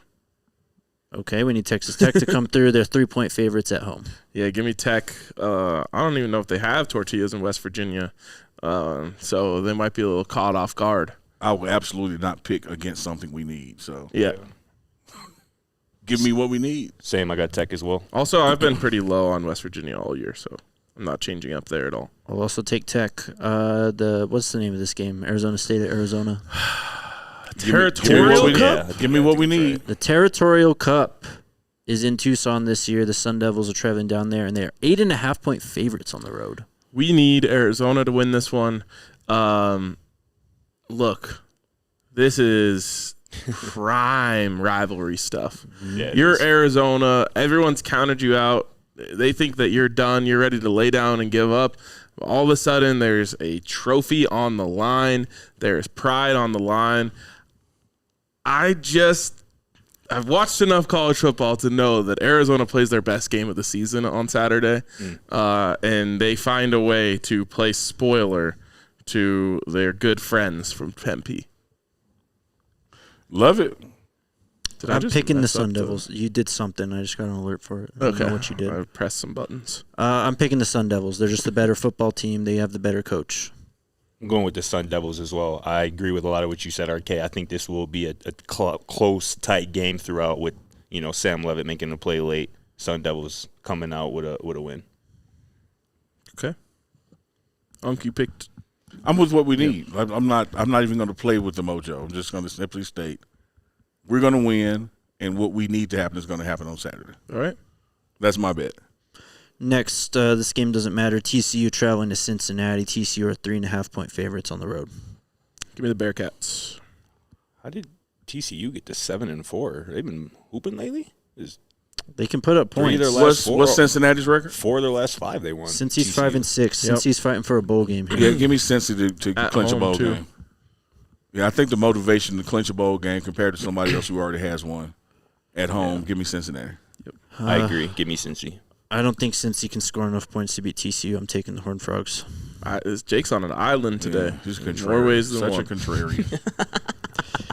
Speaker 3: Okay, we need Texas Tech to come through. They're 3-point favorites at home.
Speaker 1: Yeah, give me Tech. I don't even know if they have tortillas in West Virginia, so they might be a little caught off guard.
Speaker 2: I would absolutely not pick against something we need. So
Speaker 1: Yeah.
Speaker 2: give me what we need.
Speaker 5: Same, I got Tech as well.
Speaker 1: Also, I've been pretty low on West Virginia all year, so I'm not changing up there at all.
Speaker 3: I'll also take Tech. What's the name of this game? Arizona State at Arizona.
Speaker 1: Territorial Cup?
Speaker 2: Yeah, give me what we need.
Speaker 3: The Territorial Cup is in Tucson this year. The Sun Devils are traveling down there, and they're 8.5-point favorites on the road.
Speaker 1: We need Arizona to win this one. Look, this is prime rivalry stuff.
Speaker 5: Yeah,
Speaker 1: You're Arizona. Everyone's counted you out. They think that you're done. You're ready to lay down and give up. All of a sudden, there's a trophy on the line. There's pride on the line. I've watched enough college football to know that Arizona plays their best game of the season on Saturday, and they find a way to play spoiler to their good friends from Tempe.
Speaker 2: Love it.
Speaker 3: I'm picking the Sun Devils. You did something. I just got an alert for it. I don't know what you did.
Speaker 1: I pressed some buttons.
Speaker 3: I'm picking the Sun Devils. They're just the better football team. They have the better coach.
Speaker 5: I'm going with the Sun Devils as well. I agree with a lot of what you said, RK. I think this will be a close, tight game throughout with, Sam Leavitt making a play late. Sun Devils coming out with a win.
Speaker 1: Okay. You picked.
Speaker 2: I'm with what we need. I'm not even going to play with the mojo. I'm just going to simply state we're going to win, and what we need to happen is going to happen on Saturday.
Speaker 1: All right.
Speaker 2: That's my bet.
Speaker 3: Next, this game doesn't matter. TCU traveling to Cincinnati. TCU are 3.5-point favorites on the road.
Speaker 1: Give me the Bearcats.
Speaker 5: How did TCU get to 7-4? They've been hooping lately?
Speaker 3: They can put up points.
Speaker 2: What's Cincinnati's record?
Speaker 5: 4 of their last 5 they won.
Speaker 3: Cincy's 5-6. Cincy's fighting for a bowl game here.
Speaker 2: Yeah, give me Cincy to clinch a bowl
Speaker 1: too.
Speaker 2: game. Yeah, I think the motivation to clinch a bowl game compared to somebody else who already has one at home, give me Cincinnati.
Speaker 1: Yep.
Speaker 5: I agree. Give me Cincy.
Speaker 3: I don't think Cincy can score enough points to beat TCU. I'm taking the Horned Frogs.
Speaker 1: Jake's on an island today.
Speaker 2: Yeah, he's contrarian.
Speaker 1: More ways than
Speaker 2: Such
Speaker 1: one.
Speaker 2: a contrarian.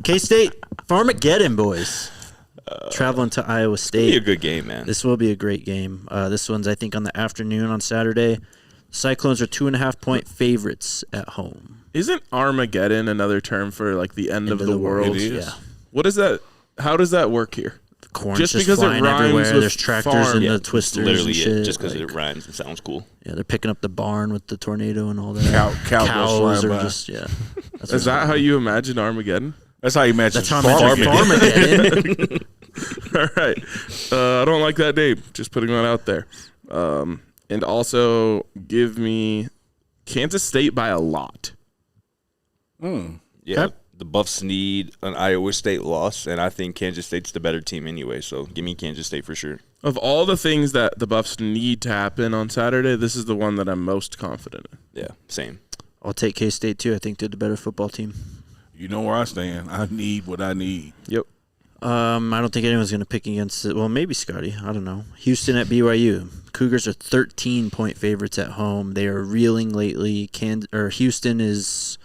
Speaker 3: K-State, Farmageddon, boys. Traveling to Iowa State.
Speaker 5: Be a good game, man.
Speaker 3: This will be a great game. This one's, I think, on the afternoon on Saturday. Cyclones are 2.5-point favorites at home.
Speaker 1: Isn't Armageddon another term for like the end of the world?
Speaker 2: It is.
Speaker 3: Yeah.
Speaker 1: What is that? How does that work here?
Speaker 3: The corn's
Speaker 1: Just
Speaker 3: just
Speaker 1: because it
Speaker 3: flying
Speaker 1: rhymes
Speaker 3: everywhere.
Speaker 1: with
Speaker 3: There's tractors
Speaker 1: farm.
Speaker 3: and
Speaker 1: Yeah,
Speaker 3: the twisters
Speaker 5: Literally
Speaker 3: and shit.
Speaker 5: it, just because
Speaker 3: like,
Speaker 5: it rhymes and sounds cool.
Speaker 3: Yeah, they're picking up the barn with the tornado and all that.
Speaker 2: Cows
Speaker 3: Cows
Speaker 2: flying
Speaker 3: are
Speaker 2: by.
Speaker 3: just, yeah. That's
Speaker 1: Is that how you imagine Armageddon?
Speaker 2: That's how you imagine.
Speaker 3: That's how I imagine Farmageddon.
Speaker 1: All right. I don't like that name. Just putting that out there. And also give me Kansas State by a lot.
Speaker 5: Yeah, the Buffs need an Iowa State loss, and I think Kansas State's the better team anyway, so give me Kansas State for sure.
Speaker 1: Of all the things that the Buffs need to happen on Saturday, this is the one that I'm most confident in.
Speaker 5: Yeah, same.
Speaker 3: I'll take K-State, too. I think they're the better football team.
Speaker 2: You know where I stand. I need what I need.
Speaker 1: Yep.
Speaker 3: I don't think anyone's going to pick against it. Well, maybe Scotty. I don't know. Houston at BYU. Cougars are 13-point favorites at home. They are reeling lately. Houston is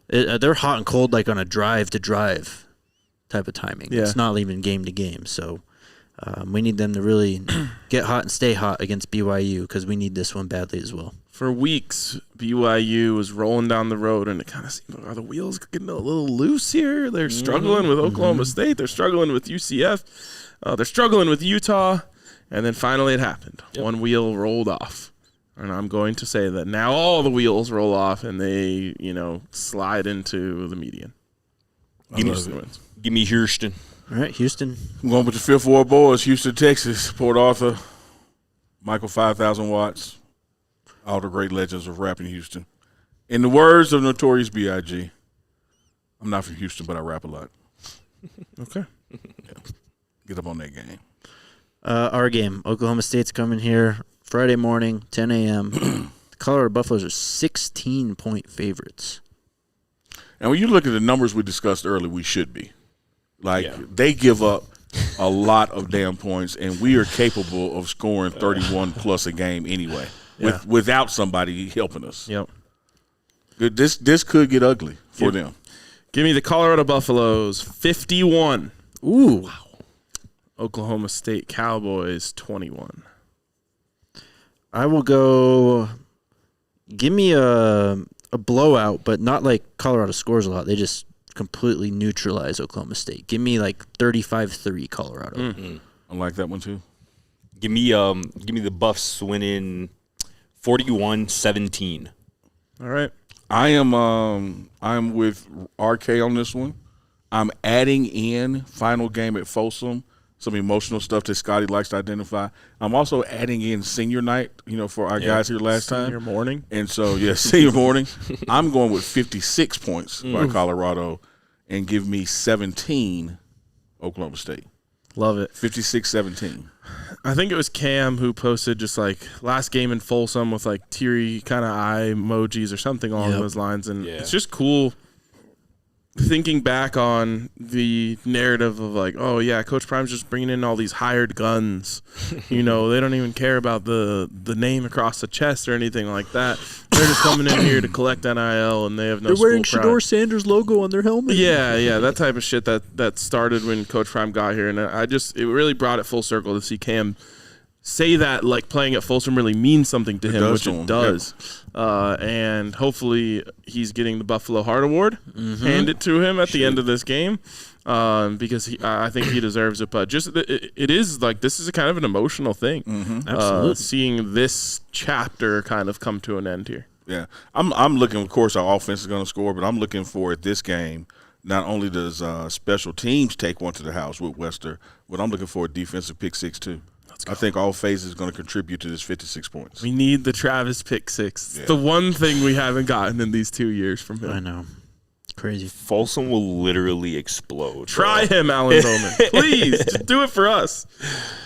Speaker 3: they're hot and cold like on a drive-to-drive type of timing.
Speaker 1: Yeah.
Speaker 3: It's not even game-to-game. So we need them to really get hot and stay hot against BYU because we need this one badly as well.
Speaker 1: For weeks, BYU was rolling down the road, and it kind of seemed like, are the wheels getting a little loose here? They're struggling with Oklahoma State. They're struggling with UCF. They're struggling with Utah. And then finally it happened. Yep. One wheel rolled off. And I'm going to say that now all the wheels roll off, and they, slide into the median.
Speaker 5: Give me Houston.
Speaker 3: All right, Houston.
Speaker 2: I'm going with the Fifth Ward boys, Houston, Texas, Port Arthur, Michael 5,000 watts. All the great legends of rap in Houston. In the words of Notorious B.I.G., I'm not from Houston, but I rap a lot.
Speaker 1: Okay.
Speaker 2: Yeah. Get up on that game.
Speaker 3: Our game. Oklahoma State's coming here Friday morning, 10 a.m. The Colorado Buffaloes are 16-point favorites.
Speaker 2: And when you look at the numbers we discussed earlier, we should be. They give up a lot of damn points, and we are capable of scoring 31-plus a game anyway. Without somebody helping us.
Speaker 1: Yep.
Speaker 2: This could get ugly for them.
Speaker 1: Give me the Colorado Buffaloes, 51.
Speaker 3: Ooh. Wow.
Speaker 1: Oklahoma State Cowboys, 21.
Speaker 3: I will go give me a blowout, but not like Colorado scores a lot. They just completely neutralize Oklahoma State. Give me like 35-3 Colorado.
Speaker 2: Mm-hmm. I like that one too.
Speaker 5: Give me the Buffs winning 41-17.
Speaker 1: All right.
Speaker 2: I'm with RK on this one. I'm adding in final game at Folsom, some emotional stuff that Scotty likes to identify. I'm also adding in senior night, for our guys here last time.
Speaker 1: Senior morning.
Speaker 2: And so, senior morning. I'm going with 56 points by Colorado and give me 17 Oklahoma State.
Speaker 1: Love it.
Speaker 2: 56-17.
Speaker 1: I think it was Cam who posted just last game in Folsom with teary kind of eye emojis or something along those lines. And it's just cool thinking back on the narrative of Coach Prime's just bringing in all these hired guns. They don't even care about the name across the chest or anything like that. They're just coming in here to collect NIL, and they have no school pride.
Speaker 3: They're wearing Shedeur Sanders logo on their helmet.
Speaker 1: Yeah, that type of shit that started when Coach Prime got here, and it really brought it full circle to see Cam say that playing at Folsom really means something to him, which it does. And hopefully he's getting the Buffalo Heart Award handed to him at the end of this game because I think he deserves it. But just it is this is a kind of an emotional thing.
Speaker 3: Absolutely.
Speaker 1: Seeing this chapter kind of come to an end here.
Speaker 2: Yeah, I'm looking. Of course, our offense is going to score, but I'm looking for at this game. Not only does special teams take one to the house with Wester, but I'm looking for a defensive pick six too. I think all phases is going to contribute to this 56 points.
Speaker 1: We need the Travis pick six. The one thing we haven't gotten in these 2 years from him.
Speaker 3: I know. Crazy.
Speaker 5: Folsom will literally explode.
Speaker 1: Try him, Alan Bowman. Please, just do it for us.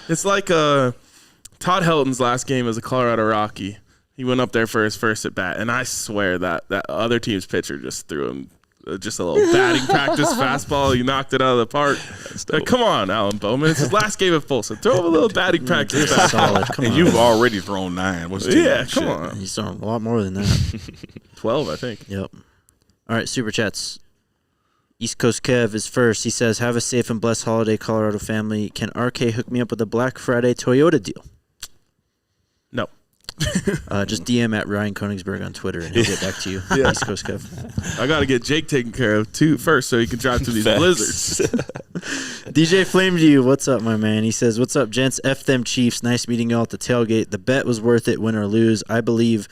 Speaker 1: It's like Todd Helton's last game as a Colorado Rocky. He went up there for his first at bat, and I swear that other team's pitcher just threw him just a little batting practice fastball. He knocked it out of the park. Come on, Alan Bowman. It's his last game at Folsom. Throw him a little batting practice fastball.
Speaker 3: Solid. Come on.
Speaker 2: You've already thrown 9.
Speaker 1: Come on.
Speaker 3: He's thrown a lot more than that.
Speaker 1: 12, I think.
Speaker 3: Yep. All right, Super Chats. East Coast Kev is first. He says, have a safe and blessed holiday, Colorado family. Can RK hook me up with a Black Friday Toyota deal?
Speaker 1: No.
Speaker 3: Just DM at Ryan Koenigsberg on Twitter, and he'll get back to you. East Coast Kev.
Speaker 1: I got to get Jake taken care of too first, so he can drive through these blizzards.
Speaker 3: DJ Flame to you. What's up, my man? He says, what's up, gents? F them Chiefs. Nice meeting y'all at the tailgate. The bet was worth it, win or lose. I believe.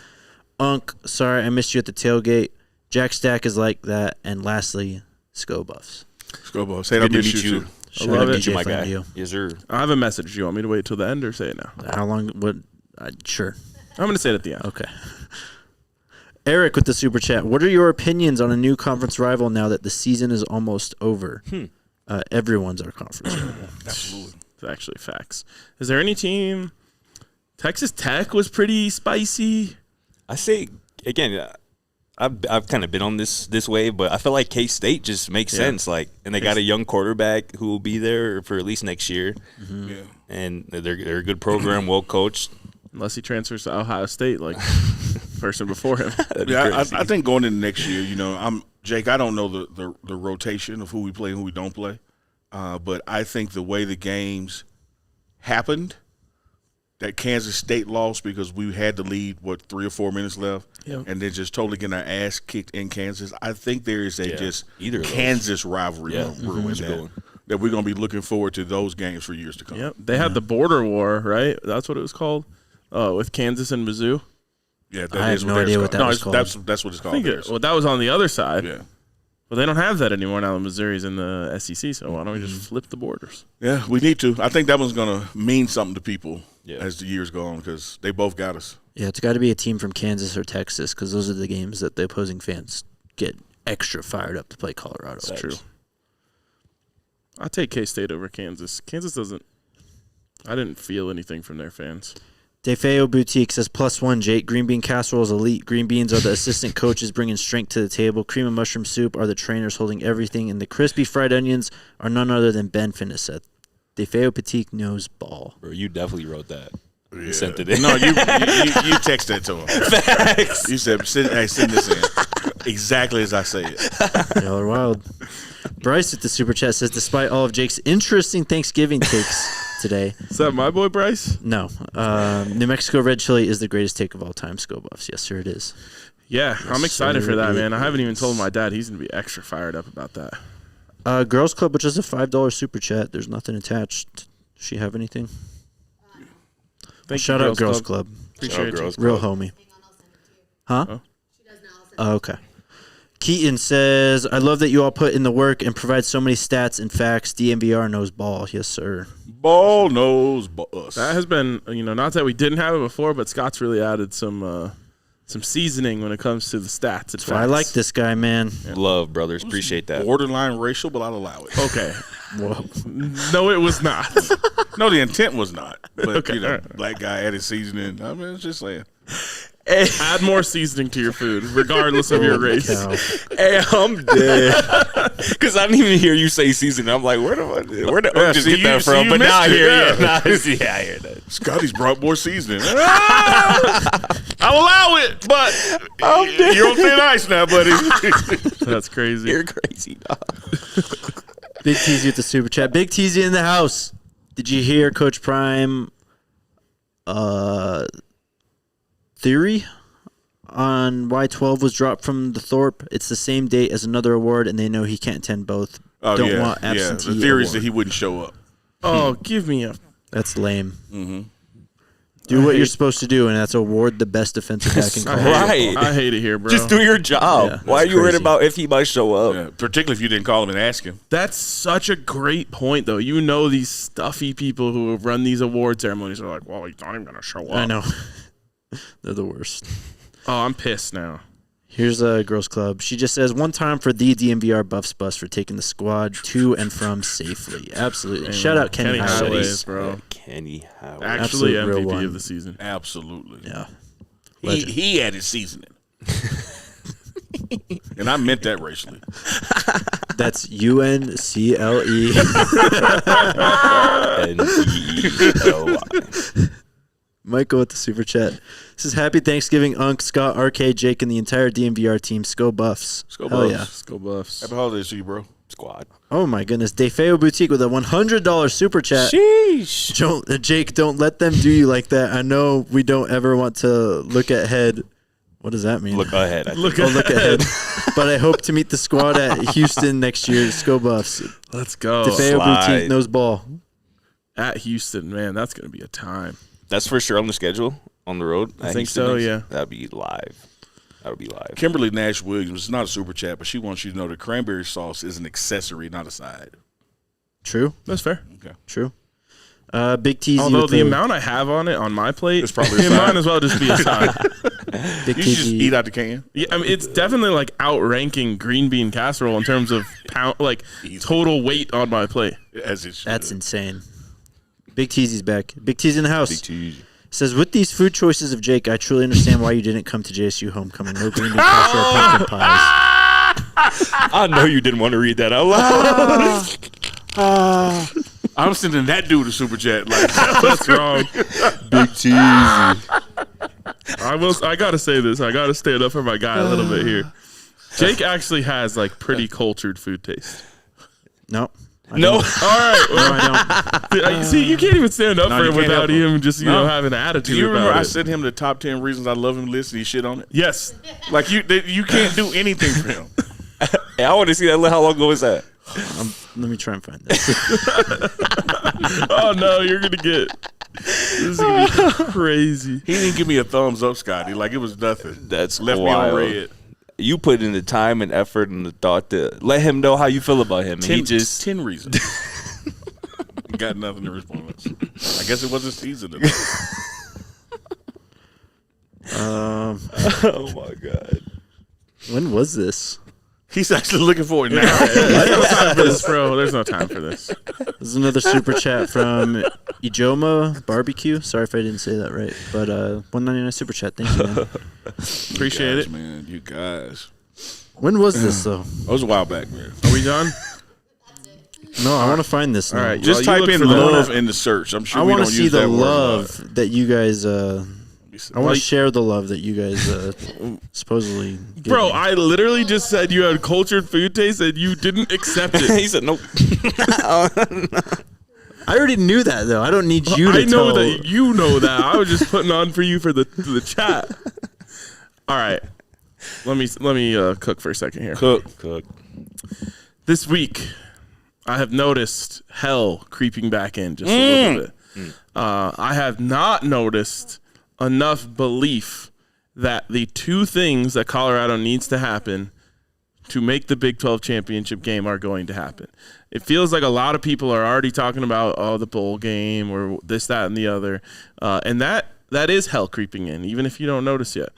Speaker 3: Sorry I missed you at the tailgate. Jack Stack is like that. And lastly, Sco Buffs.
Speaker 2: Sco Buffs. Hey,
Speaker 5: good to meet you.
Speaker 1: I love it.
Speaker 5: You, my guy. Yes, sir.
Speaker 1: I have a message. Do you want me to wait till the end or say it now?
Speaker 3: How long? What? Sure.
Speaker 1: I'm going to say it at the end.
Speaker 3: Okay. Eric with the super chat. What are your opinions on a new conference rival now that the season is almost over? Everyone's our conference rival.
Speaker 2: Absolutely.
Speaker 1: It's actually facts. Is there any team? Texas Tech was pretty spicy.
Speaker 5: I say, again, I've kind of been on this wave, but I feel like K-State just makes sense. Like, and they got a young quarterback who will be there for at least next year.
Speaker 2: Yeah.
Speaker 5: And they're a good program, well coached.
Speaker 1: Unless he transfers to Ohio State, like person before him.
Speaker 2: Yeah, I think going into next year, Jake. I don't know the rotation of who we play and who we don't play, but I think the way the games happened, that Kansas State lost because we had to lead 3 or 4 minutes left, and then just totally getting our ass kicked in Kansas. I think there is either Kansas rivalry that we're going to be looking forward to those games for years to come.
Speaker 1: Yep, they had the border war, right? That's what it was called, with Kansas and Mizzou.
Speaker 2: Yeah,
Speaker 3: I have no idea what that was called.
Speaker 2: That's what it's called.
Speaker 1: That was on the other side.
Speaker 2: Yeah.
Speaker 1: Well, they don't have that anymore now that Missouri's in the SEC, so why don't we just flip the borders?
Speaker 2: Yeah, we need to. I think that one's going to mean something to people as the years go on because they both got us.
Speaker 3: Yeah, it's got to be a team from Kansas or Texas because those are the games that the opposing fans get extra fired up to play Colorado.
Speaker 1: That's true. I take K-State over Kansas. Kansas doesn't – I didn't feel anything from their fans.
Speaker 3: DeFeo Boutique says, +1, Jake. Green bean casserole is elite. Green beans are the assistant coaches bringing strength to the table. Cream and mushroom soup are the trainers holding everything. And the crispy fried onions are none other than Ben Finnesseth. DeFeo Boutique knows ball.
Speaker 5: Bro, you definitely wrote that.
Speaker 2: Yeah.
Speaker 5: You sent it in.
Speaker 2: No, you texted it to him.
Speaker 5: Facts.
Speaker 2: You said, send this in. Exactly as I say it.
Speaker 3: Y'all are wild. Bryce with the super chat says, despite all of Jake's interesting Thanksgiving takes today.
Speaker 1: Is that my boy Bryce?
Speaker 3: No. New Mexico red chili is the greatest take of all time, Sko Buffs. Yes, sir, it is.
Speaker 1: Yeah,
Speaker 3: Yes,
Speaker 1: I'm excited
Speaker 3: sir,
Speaker 1: for that,
Speaker 3: it
Speaker 1: man. I haven't even
Speaker 3: is.
Speaker 1: told my dad. He's going to be extra fired up about that.
Speaker 3: Girls Club, which is a $5 super chat. There's nothing attached. Does she have anything? Shout out Girls Club.
Speaker 1: Appreciate you.
Speaker 3: Real homie. Huh?
Speaker 1: Oh.
Speaker 3: Oh, okay. Keaton says, I love that you all put in the work and provide so many stats and facts. DNVR knows ball. Yes, sir.
Speaker 2: Ball knows bus.
Speaker 1: That has been, not that we didn't have it before, but Scott's really added some seasoning when it comes to the stats.
Speaker 3: That's why I like this guy, man.
Speaker 5: Love, brothers. Appreciate that.
Speaker 2: Borderline racial, but I'll allow it.
Speaker 1: Okay.
Speaker 3: Whoa.
Speaker 1: No, it was not.
Speaker 2: No, the intent was not. But,
Speaker 1: Okay, all right.
Speaker 2: black guy added seasoning. I mean, it's just saying.
Speaker 1: Add more seasoning to your food, regardless of your race.
Speaker 3: Cow.
Speaker 5: Hey, I'm dead. Because I didn't even hear you say season. I'm like, where the just get that from? But now I hear it. Yeah, I hear that.
Speaker 2: Scotty's brought more seasoning. I'll allow it, but you're on thin ice now, buddy.
Speaker 1: That's crazy.
Speaker 5: You're crazy, dog.
Speaker 3: Big Teasy with the super chat. Big Teasy in the house. Did you hear Coach Prime theory on why 12 was dropped from the Thorpe? It's the same date as another award, and they know he can't attend both.
Speaker 2: Oh,
Speaker 3: Don't want absentee
Speaker 2: The theory is
Speaker 3: award.
Speaker 2: that he wouldn't show up.
Speaker 1: Oh, give me a.
Speaker 3: That's lame.
Speaker 2: Mm-hmm.
Speaker 3: Do what you're supposed to do, and that's award the best defensive back in college.
Speaker 5: Right.
Speaker 1: I hate it here, bro.
Speaker 5: Just do your job.
Speaker 3: Yeah,
Speaker 5: Why are
Speaker 3: that's
Speaker 5: you worried
Speaker 3: crazy.
Speaker 5: about if he might show up?
Speaker 2: Yeah, particularly if you didn't call him and ask him.
Speaker 1: That's such a great point, though. These stuffy people who have run these award ceremonies are like, well, he's not even going to show up.
Speaker 3: I know. They're the worst.
Speaker 1: Oh, I'm pissed now.
Speaker 3: Here's a Girls Club. She just says, one time for the DNVR Buffs bus for taking the squad to and from safely. Absolutely.
Speaker 1: Amen.
Speaker 3: Shout out Kenny
Speaker 1: Highways,
Speaker 3: Highways.
Speaker 1: bro.
Speaker 5: Kenny Howard.
Speaker 1: Actually,
Speaker 3: Absolute real
Speaker 1: MVP
Speaker 3: one.
Speaker 1: of the season.
Speaker 2: Absolutely.
Speaker 3: Yeah.
Speaker 2: He added seasoning. And I meant that racially.
Speaker 3: That's UNCLE.
Speaker 5: NELY.
Speaker 3: Michael with the super chat. This is happy Thanksgiving, Unc, Scott, RK, Jake, and the entire DNVR team. Sko Buffs.
Speaker 2: Sko
Speaker 3: Hell
Speaker 2: Buffs.
Speaker 3: yeah.
Speaker 1: Let's go Buffs.
Speaker 2: Happy holidays to you, bro.
Speaker 5: Squad.
Speaker 3: Oh my goodness. DeFeo Boutique with a $100 super chat.
Speaker 5: Sheesh.
Speaker 3: Jake, don't let them do you like that. I know we don't ever want to look ahead. What does that mean?
Speaker 5: Look ahead. I think.
Speaker 1: Look
Speaker 3: Look ahead. But I hope to meet the squad at Houston next year. Sko Buffs.
Speaker 1: Let's go.
Speaker 3: DeFeo
Speaker 5: slide.
Speaker 3: Boutique knows ball.
Speaker 1: At Houston, man, that's going to be a time.
Speaker 5: That's for sure on the schedule on the road.
Speaker 1: I think so, yeah.
Speaker 5: That'd be live. That would be live.
Speaker 2: Kimberly Nash Williams, it's not a super chat, but she wants you to know that cranberry sauce is an accessory, not a side.
Speaker 3: True.
Speaker 1: That's fair.
Speaker 2: Okay.
Speaker 3: True. Big Teasy.
Speaker 1: Although
Speaker 3: with
Speaker 1: the amount I have on it on my plate,
Speaker 2: It's probably a
Speaker 1: it
Speaker 2: side.
Speaker 1: might as well just be a side.
Speaker 3: Big
Speaker 2: You should just
Speaker 3: Teasy.
Speaker 2: eat out the can.
Speaker 1: Yeah, I mean, it's definitely like outranking green bean casserole in terms of total weight on my plate.
Speaker 2: As it should.
Speaker 3: That's insane. Big Teasy's back. Big Teasy in the house.
Speaker 5: Big T.
Speaker 3: Says, with these food choices of Jake, I truly understand why you didn't come to JSU homecoming. No green bean cashew or pumpkin pies.
Speaker 5: I know you didn't want to read that out loud.
Speaker 2: I'm sending that dude a super chat. Like,
Speaker 1: That's wrong.
Speaker 5: Big cheesy.
Speaker 1: I gotta say this. I gotta stand up for my guy a little bit here. Jake actually has like pretty cultured food taste.
Speaker 3: No.
Speaker 5: No.
Speaker 1: All right. Well,
Speaker 3: No, I don't.
Speaker 1: see, you can't even stand up
Speaker 2: No,
Speaker 1: for
Speaker 2: you
Speaker 1: him
Speaker 2: can't
Speaker 1: without
Speaker 2: help him.
Speaker 1: him just having an attitude.
Speaker 2: do you remember
Speaker 1: about
Speaker 2: I
Speaker 1: it.
Speaker 2: sent him the top 10 reasons I love him list and he shit on it?
Speaker 1: Yes.
Speaker 2: Like, you can't do anything for him.
Speaker 5: Hey, I want to see that. How long ago was that?
Speaker 3: Let me try and find this.
Speaker 1: Oh no, you're gonna get. This is gonna be crazy.
Speaker 2: He didn't give me a thumbs up, Scotty. Like, it was nothing.
Speaker 5: That's
Speaker 2: Left
Speaker 5: wild.
Speaker 2: me on red.
Speaker 5: You put in the time and effort and the thought to let him know how you feel about him, and he just
Speaker 2: 10 reasons. Got nothing to respond to. I guess it wasn't season enough.
Speaker 5: oh my god.
Speaker 3: When was this?
Speaker 2: He's actually looking for it now.
Speaker 1: There's no time for this, bro. There's no time for this.
Speaker 3: This is another super chat from Ijoma Barbecue. Sorry if I didn't say that right. But $1.99 super chat. Thank you, man.
Speaker 1: Appreciate it.
Speaker 2: Man, you guys.
Speaker 3: When was this, though?
Speaker 2: That was a while back, man.
Speaker 1: Are we done?
Speaker 3: No, I want to find this now.
Speaker 1: All right.
Speaker 2: Just
Speaker 1: While you
Speaker 2: type
Speaker 1: look
Speaker 2: in
Speaker 1: for that-
Speaker 2: love in the search. I'm sure
Speaker 3: I
Speaker 2: we
Speaker 3: want
Speaker 2: don't
Speaker 3: to see
Speaker 2: use
Speaker 3: the
Speaker 2: that word a lot.
Speaker 3: love that you guys. I want to share the love that you guys supposedly give
Speaker 1: Bro,
Speaker 3: me.
Speaker 1: I literally just said you had cultured food taste and you didn't accept it.
Speaker 5: He said nope.
Speaker 3: I already knew that, though. I don't need you to
Speaker 1: I know
Speaker 3: tell.
Speaker 1: that you know that. I was just putting on for you for the chat. All right. Let me cook for a second here.
Speaker 5: Cook.
Speaker 1: This week, I have noticed hell creeping back in just a little bit. I have not noticed enough belief that the two things that Colorado needs to happen to make the Big 12 championship game are going to happen. It feels like a lot of people are already talking about, the bowl game or this, that, and the other. And that is hell creeping in, even if you don't notice yet.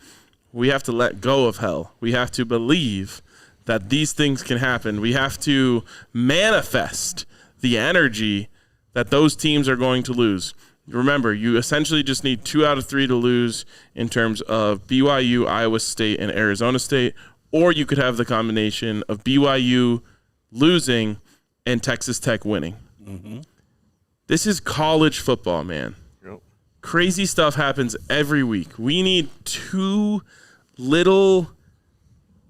Speaker 1: We have to let go of hell. We have to believe that these things can happen. We have to manifest the energy that those teams are going to lose. Remember, you essentially just need 2 out of 3 to lose in terms of BYU, Iowa State, and Arizona State, or you could have the combination of BYU losing and Texas Tech winning. Mm-hmm. This is college football, man.
Speaker 2: Yep.
Speaker 1: Crazy stuff happens every week. We need 2 little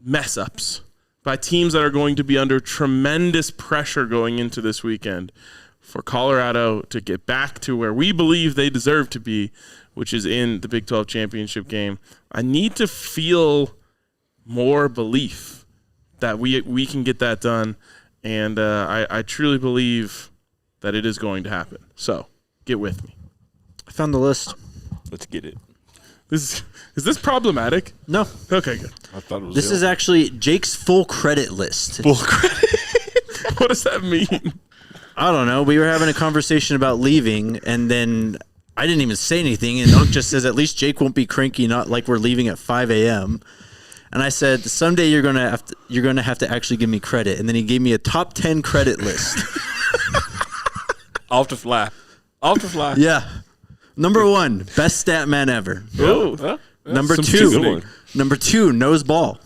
Speaker 1: mess-ups by teams that are going to be under tremendous pressure going into this weekend for Colorado to get back to where we believe they deserve to be, which is in the Big 12 championship game. I need to feel more belief that we can get that done, and I truly believe that it is going to happen. So get with me.
Speaker 3: I found the list.
Speaker 5: Let's get it.
Speaker 1: Is this problematic?
Speaker 3: No.
Speaker 1: Okay, good.
Speaker 2: I thought it was
Speaker 3: This is actually Jake's full credit list.
Speaker 5: Full credit.
Speaker 1: What does that mean?
Speaker 3: I don't know. We were having a conversation about leaving, and then I didn't even say anything, and Unc just says, at least Jake won't be cranky, not like we're leaving at 5 a.m. And I said, someday you're gonna have to actually give me credit. And then he gave me a top 10 credit list.
Speaker 2: Off the fly.
Speaker 3: Yeah. Number 1, best stat man ever.
Speaker 1: Oh,
Speaker 3: Number
Speaker 1: some
Speaker 3: 2,
Speaker 1: seasoning.
Speaker 3: Number 2, knows ball.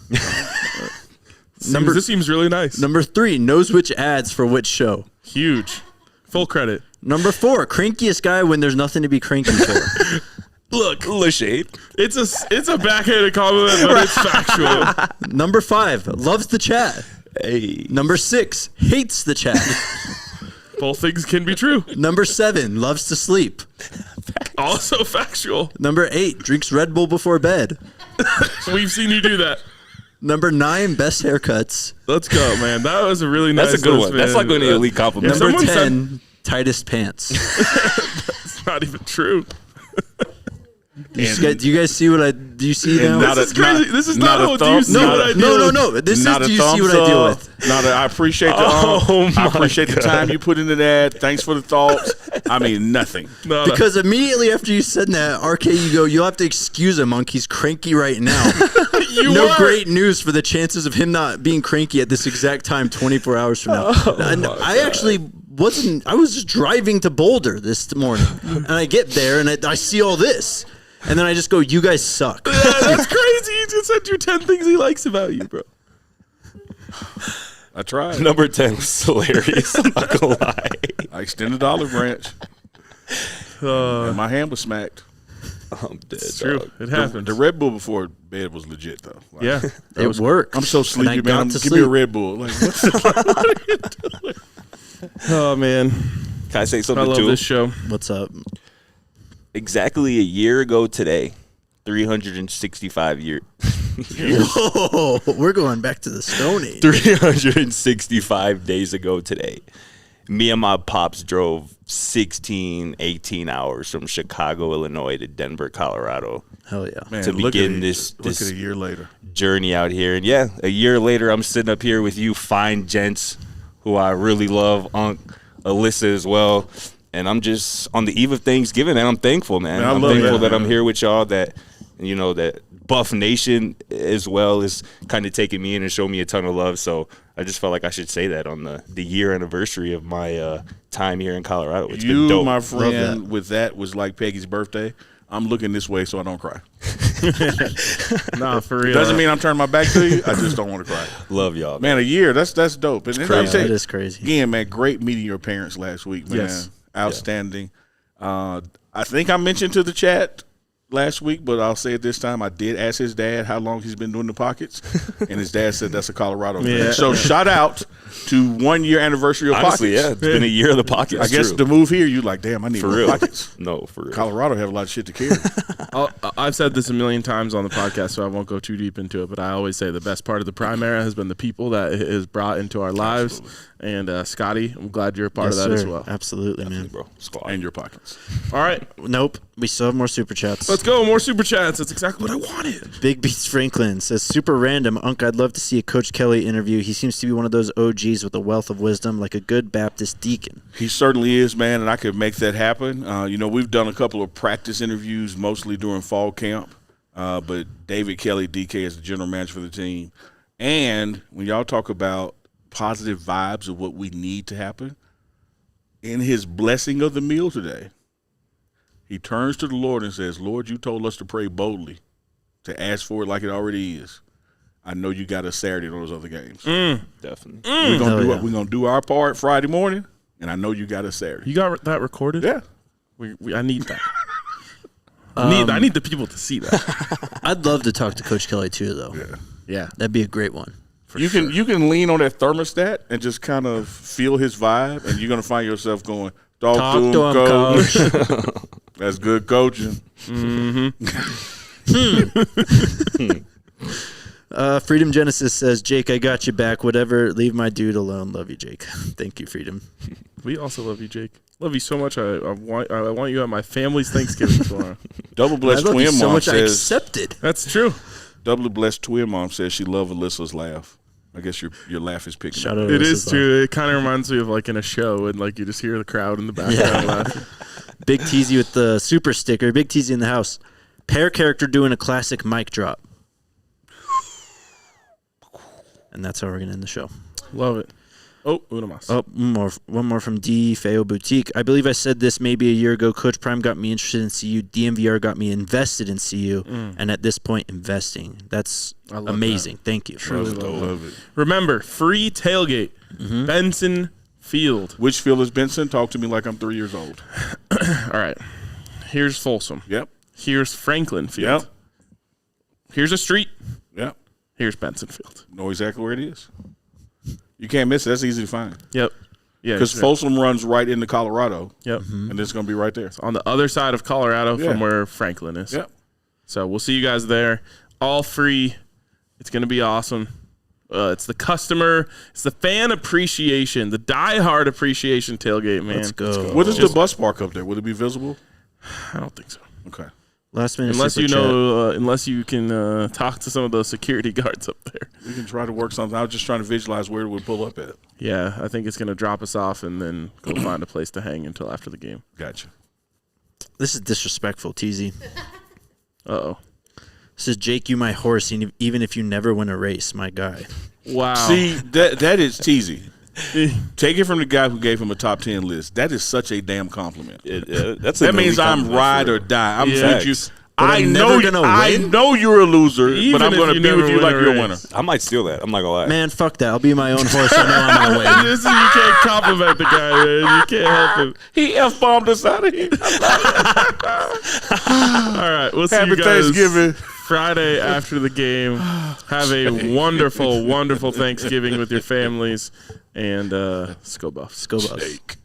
Speaker 1: This seems really nice.
Speaker 3: Number 3, knows which ads for which show.
Speaker 1: Huge. Full credit.
Speaker 3: Number 4, crankiest guy when there's nothing to be cranky for.
Speaker 1: Look,
Speaker 5: little shade.
Speaker 1: it's a backhanded compliment, but it's factual.
Speaker 3: Number 5, loves the chat.
Speaker 5: Hey.
Speaker 3: Number 6, hates the chat.
Speaker 1: Both things can be true.
Speaker 3: Number 7, loves to sleep.
Speaker 1: Also factual.
Speaker 3: Number 8, drinks Red Bull before bed.
Speaker 1: We've seen you do that.
Speaker 3: Number 9, best haircuts.
Speaker 1: Let's go, man. That was a really nice
Speaker 5: That's a good
Speaker 1: list,
Speaker 5: one. That's
Speaker 1: man.
Speaker 5: like an elite compliment.
Speaker 1: Yeah,
Speaker 3: Number
Speaker 1: someone
Speaker 3: 10, tightest pants.
Speaker 1: It's not even true.
Speaker 3: Do you guys see what I do? You see now?
Speaker 1: This is crazy. This is not what you see what I deal with.
Speaker 3: No. This is
Speaker 2: Not
Speaker 3: do
Speaker 2: a
Speaker 3: you see
Speaker 2: thumbs
Speaker 3: what I deal
Speaker 2: up.
Speaker 3: with?
Speaker 2: I appreciate the I appreciate the time you put into that. Thanks for the thoughts. I mean, nothing.
Speaker 1: No.
Speaker 3: Because immediately after you said that, RK, you go, you'll have to excuse him, Monk. He's cranky right now. No
Speaker 1: were.
Speaker 3: great news for the chances of him not being cranky at this exact time 24 hours from now. And I actually was just driving to Boulder this morning, and I get there and I see all this, and then I just go, "You guys suck."
Speaker 1: That's crazy. He just said you 10 things he likes about you, bro.
Speaker 2: I tried.
Speaker 5: Number 10 was hilarious. I'm not gonna lie.
Speaker 2: I extended the olive branch. And my hand was smacked.
Speaker 5: I'm dead.
Speaker 1: It's true.
Speaker 5: Dog.
Speaker 1: It happens.
Speaker 2: The Red Bull before bed was legit, though. Like,
Speaker 1: Yeah.
Speaker 3: It worked.
Speaker 2: I'm so
Speaker 3: And I
Speaker 2: sleepy,
Speaker 3: got
Speaker 2: man.
Speaker 3: to
Speaker 2: Give me a
Speaker 3: sleep.
Speaker 2: Red Bull. Like, what are you doing?
Speaker 1: Oh, man.
Speaker 5: Can I say
Speaker 1: I
Speaker 5: something
Speaker 1: love
Speaker 5: too?
Speaker 1: this show.
Speaker 3: What's up?
Speaker 5: Exactly a year ago today, 365 years.
Speaker 3: Whoa, we're going back to the Stone Age.
Speaker 5: 365 days ago today, me and my pops drove 16, 18 hours from Chicago, Illinois to Denver, Colorado
Speaker 3: Hell yeah.
Speaker 2: Man,
Speaker 5: to
Speaker 2: look
Speaker 5: begin
Speaker 2: at
Speaker 5: this
Speaker 2: Look at a year later.
Speaker 5: journey out here. And yeah, a year later, I'm sitting up here with you fine gents who I really love, Unc, Alyssa as well. And I'm just on the eve of Thanksgiving, and I'm thankful, man.
Speaker 2: Man, I
Speaker 5: I'm
Speaker 2: love
Speaker 5: thankful
Speaker 2: that,
Speaker 5: that I'm
Speaker 2: man.
Speaker 5: here with y'all, that, you know, that Buff Nation as well is kind of taking me in and showing me a ton of love. So I just felt like I should say that on the year anniversary of my time here in Colorado. It's been
Speaker 2: You,
Speaker 5: dope.
Speaker 2: my
Speaker 3: Love
Speaker 2: friend, with that was like Peggy's birthday. I'm looking this way so I don't cry.
Speaker 1: Nah, for real.
Speaker 2: Doesn't mean I'm turning my back to you. I just don't want to cry.
Speaker 5: Love y'all.
Speaker 2: Man, a year, that's dope. And
Speaker 3: crazy. That is crazy.
Speaker 2: Again, man, great meeting your parents last week, man.
Speaker 1: Yes.
Speaker 2: Outstanding. I think I mentioned to the chat last week, but I'll say it this time. I did ask his dad how long he's been doing the pockets, and his dad said that's a Colorado thing.
Speaker 1: Yeah.
Speaker 2: So shout out to 1 year anniversary of
Speaker 5: Honestly,
Speaker 2: pockets.
Speaker 5: yeah, it's been a year of the pocket.
Speaker 2: I guess the move here, you like, damn, I need
Speaker 5: for
Speaker 2: more
Speaker 5: real.
Speaker 2: pockets.
Speaker 5: No, for real.
Speaker 2: Colorado have a lot of shit to carry.
Speaker 1: I've said this a million times on the podcast, so I won't go too deep into it, but I always say the best part of the Prime era has been the people that it has brought into our lives. And Scotty, I'm glad you're a part
Speaker 3: Yes,
Speaker 1: of that
Speaker 3: sir.
Speaker 1: as well.
Speaker 3: Absolutely, man.
Speaker 5: bro. Squad.
Speaker 2: And your pockets.
Speaker 1: All right,
Speaker 3: Nope. We still have more super chats.
Speaker 1: let's go. More super chats. That's exactly what I wanted.
Speaker 3: Big Beats Franklin says, super random. Unc, I'd love to see a Coach Kelly interview. He seems to be one of those OGs with a wealth of wisdom, like a good Baptist deacon.
Speaker 2: He certainly is, man, and I could make that happen. We've done a couple of practice interviews, mostly during fall camp. But David Kelly, DK, is the general manager for the team. And when y'all talk about positive vibes of what we need to happen, in his blessing of the meal today, he turns to the Lord and says, Lord, you told us to pray boldly, to ask for it like it already is. I know you got us Saturday in those other games.
Speaker 5: Definitely.
Speaker 2: We're
Speaker 3: Hell yeah.
Speaker 2: gonna do our part Friday morning, and I know you got us Saturday.
Speaker 1: You got that recorded?
Speaker 2: Yeah.
Speaker 1: I need that. I need the people to see that.
Speaker 3: I'd love to talk to Coach Kelly, too, though.
Speaker 1: Yeah.
Speaker 3: That'd be a great one.
Speaker 2: You can lean on that thermostat and just kind of feel his vibe, and you're gonna find yourself going, "Talk to him, coach." That's good coaching.
Speaker 3: Freedom Genesis says, Jake, I got you back. Whatever. Leave my dude alone. Love you, Jake. Thank you, Freedom.
Speaker 1: We also love you, Jake. Love you so much. I want you at my family's Thanksgiving tomorrow.
Speaker 2: Double
Speaker 3: I
Speaker 2: blessed
Speaker 3: love you
Speaker 2: twin
Speaker 3: so
Speaker 2: mom
Speaker 3: much I
Speaker 2: says.
Speaker 3: accepted.
Speaker 1: That's true.
Speaker 2: Doubly blessed twin mom says she loved Alyssa's laugh. I guess your laugh is picking
Speaker 3: Shout
Speaker 2: up.
Speaker 3: out.
Speaker 1: It
Speaker 3: Alyssa's
Speaker 1: is true. It kind of reminds me of like in a show, and like you just hear the crowd in the background laughing.
Speaker 3: Big Teasy with the super sticker. Big Teasy in the house. Pair character doing a classic mic drop. And that's how we're going to end the show.
Speaker 1: Love it. Oh, una más.
Speaker 3: Oh, one more from D. Feo Boutique. I believe I said this maybe a year ago. Coach Prime got me interested in CU. DNVR got me invested in CU. And at this point, investing. That's
Speaker 1: love
Speaker 3: amazing. Thank you.
Speaker 1: Truly
Speaker 2: Love it.
Speaker 1: Remember, free tailgate, Benson Field.
Speaker 2: Which field is Benson? Talk to me like I'm 3 years old.
Speaker 1: All right. Here's Folsom.
Speaker 2: Yep.
Speaker 1: Here's Franklin Field.
Speaker 2: Yep.
Speaker 1: Here's a street.
Speaker 2: Yep.
Speaker 1: Here's Benson Field.
Speaker 2: Know exactly where it is. You can't miss it. That's easy to find.
Speaker 1: Yep. Yeah.
Speaker 2: Because
Speaker 1: sure.
Speaker 2: Folsom runs right into Colorado,
Speaker 1: Yep.
Speaker 2: and it's going to be right there.
Speaker 1: On the other side of Colorado
Speaker 2: Yeah.
Speaker 1: from where Franklin is.
Speaker 2: Yep.
Speaker 1: So we'll see you guys there. All free. It's going to be awesome. It's the fan appreciation, the diehard appreciation tailgate, man.
Speaker 3: Let's go.
Speaker 2: What is the bus park up there? Would it be visible?
Speaker 1: I don't think so.
Speaker 2: Okay.
Speaker 3: Last minute
Speaker 1: Unless
Speaker 3: super
Speaker 1: you
Speaker 3: chat.
Speaker 1: know, unless you can talk to some of those security guards up there.
Speaker 2: We can try to work something. I was just trying to visualize where it would pull up at.
Speaker 1: Yeah, I think it's going to drop us off and then go find a place to hang until after the game.
Speaker 2: Gotcha.
Speaker 3: This is disrespectful, Teasy.
Speaker 1: Uh-oh.
Speaker 3: This is Jake, you my horse, even if you never win a race, my guy.
Speaker 1: Wow.
Speaker 2: See, that is teasy. Take it from the guy who gave him a top 10 list. That is such a damn compliment.
Speaker 5: That
Speaker 2: means I'm ride or die. I'm with you. I
Speaker 3: I'm
Speaker 2: know
Speaker 3: never gonna win?
Speaker 2: you're a loser,
Speaker 1: Even
Speaker 2: but I'm
Speaker 1: if
Speaker 2: going to
Speaker 1: you
Speaker 2: be with
Speaker 1: never
Speaker 2: you
Speaker 1: win
Speaker 2: like
Speaker 1: a
Speaker 2: you're a
Speaker 1: race.
Speaker 2: winner.
Speaker 5: I might steal that. I'm not gonna lie.
Speaker 3: Man, fuck that. I'll be my own horse. I know I'm going to win.
Speaker 1: You can't compliment the guy, man. You can't help it.
Speaker 2: He F-bombed us out of here.
Speaker 1: All right, we'll see
Speaker 2: Happy
Speaker 1: you guys
Speaker 2: Thanksgiving.
Speaker 1: Friday after the game. Have a wonderful, wonderful Thanksgiving with your families. And let's go Buffs.
Speaker 3: Go Buffs.
Speaker 2: Shake.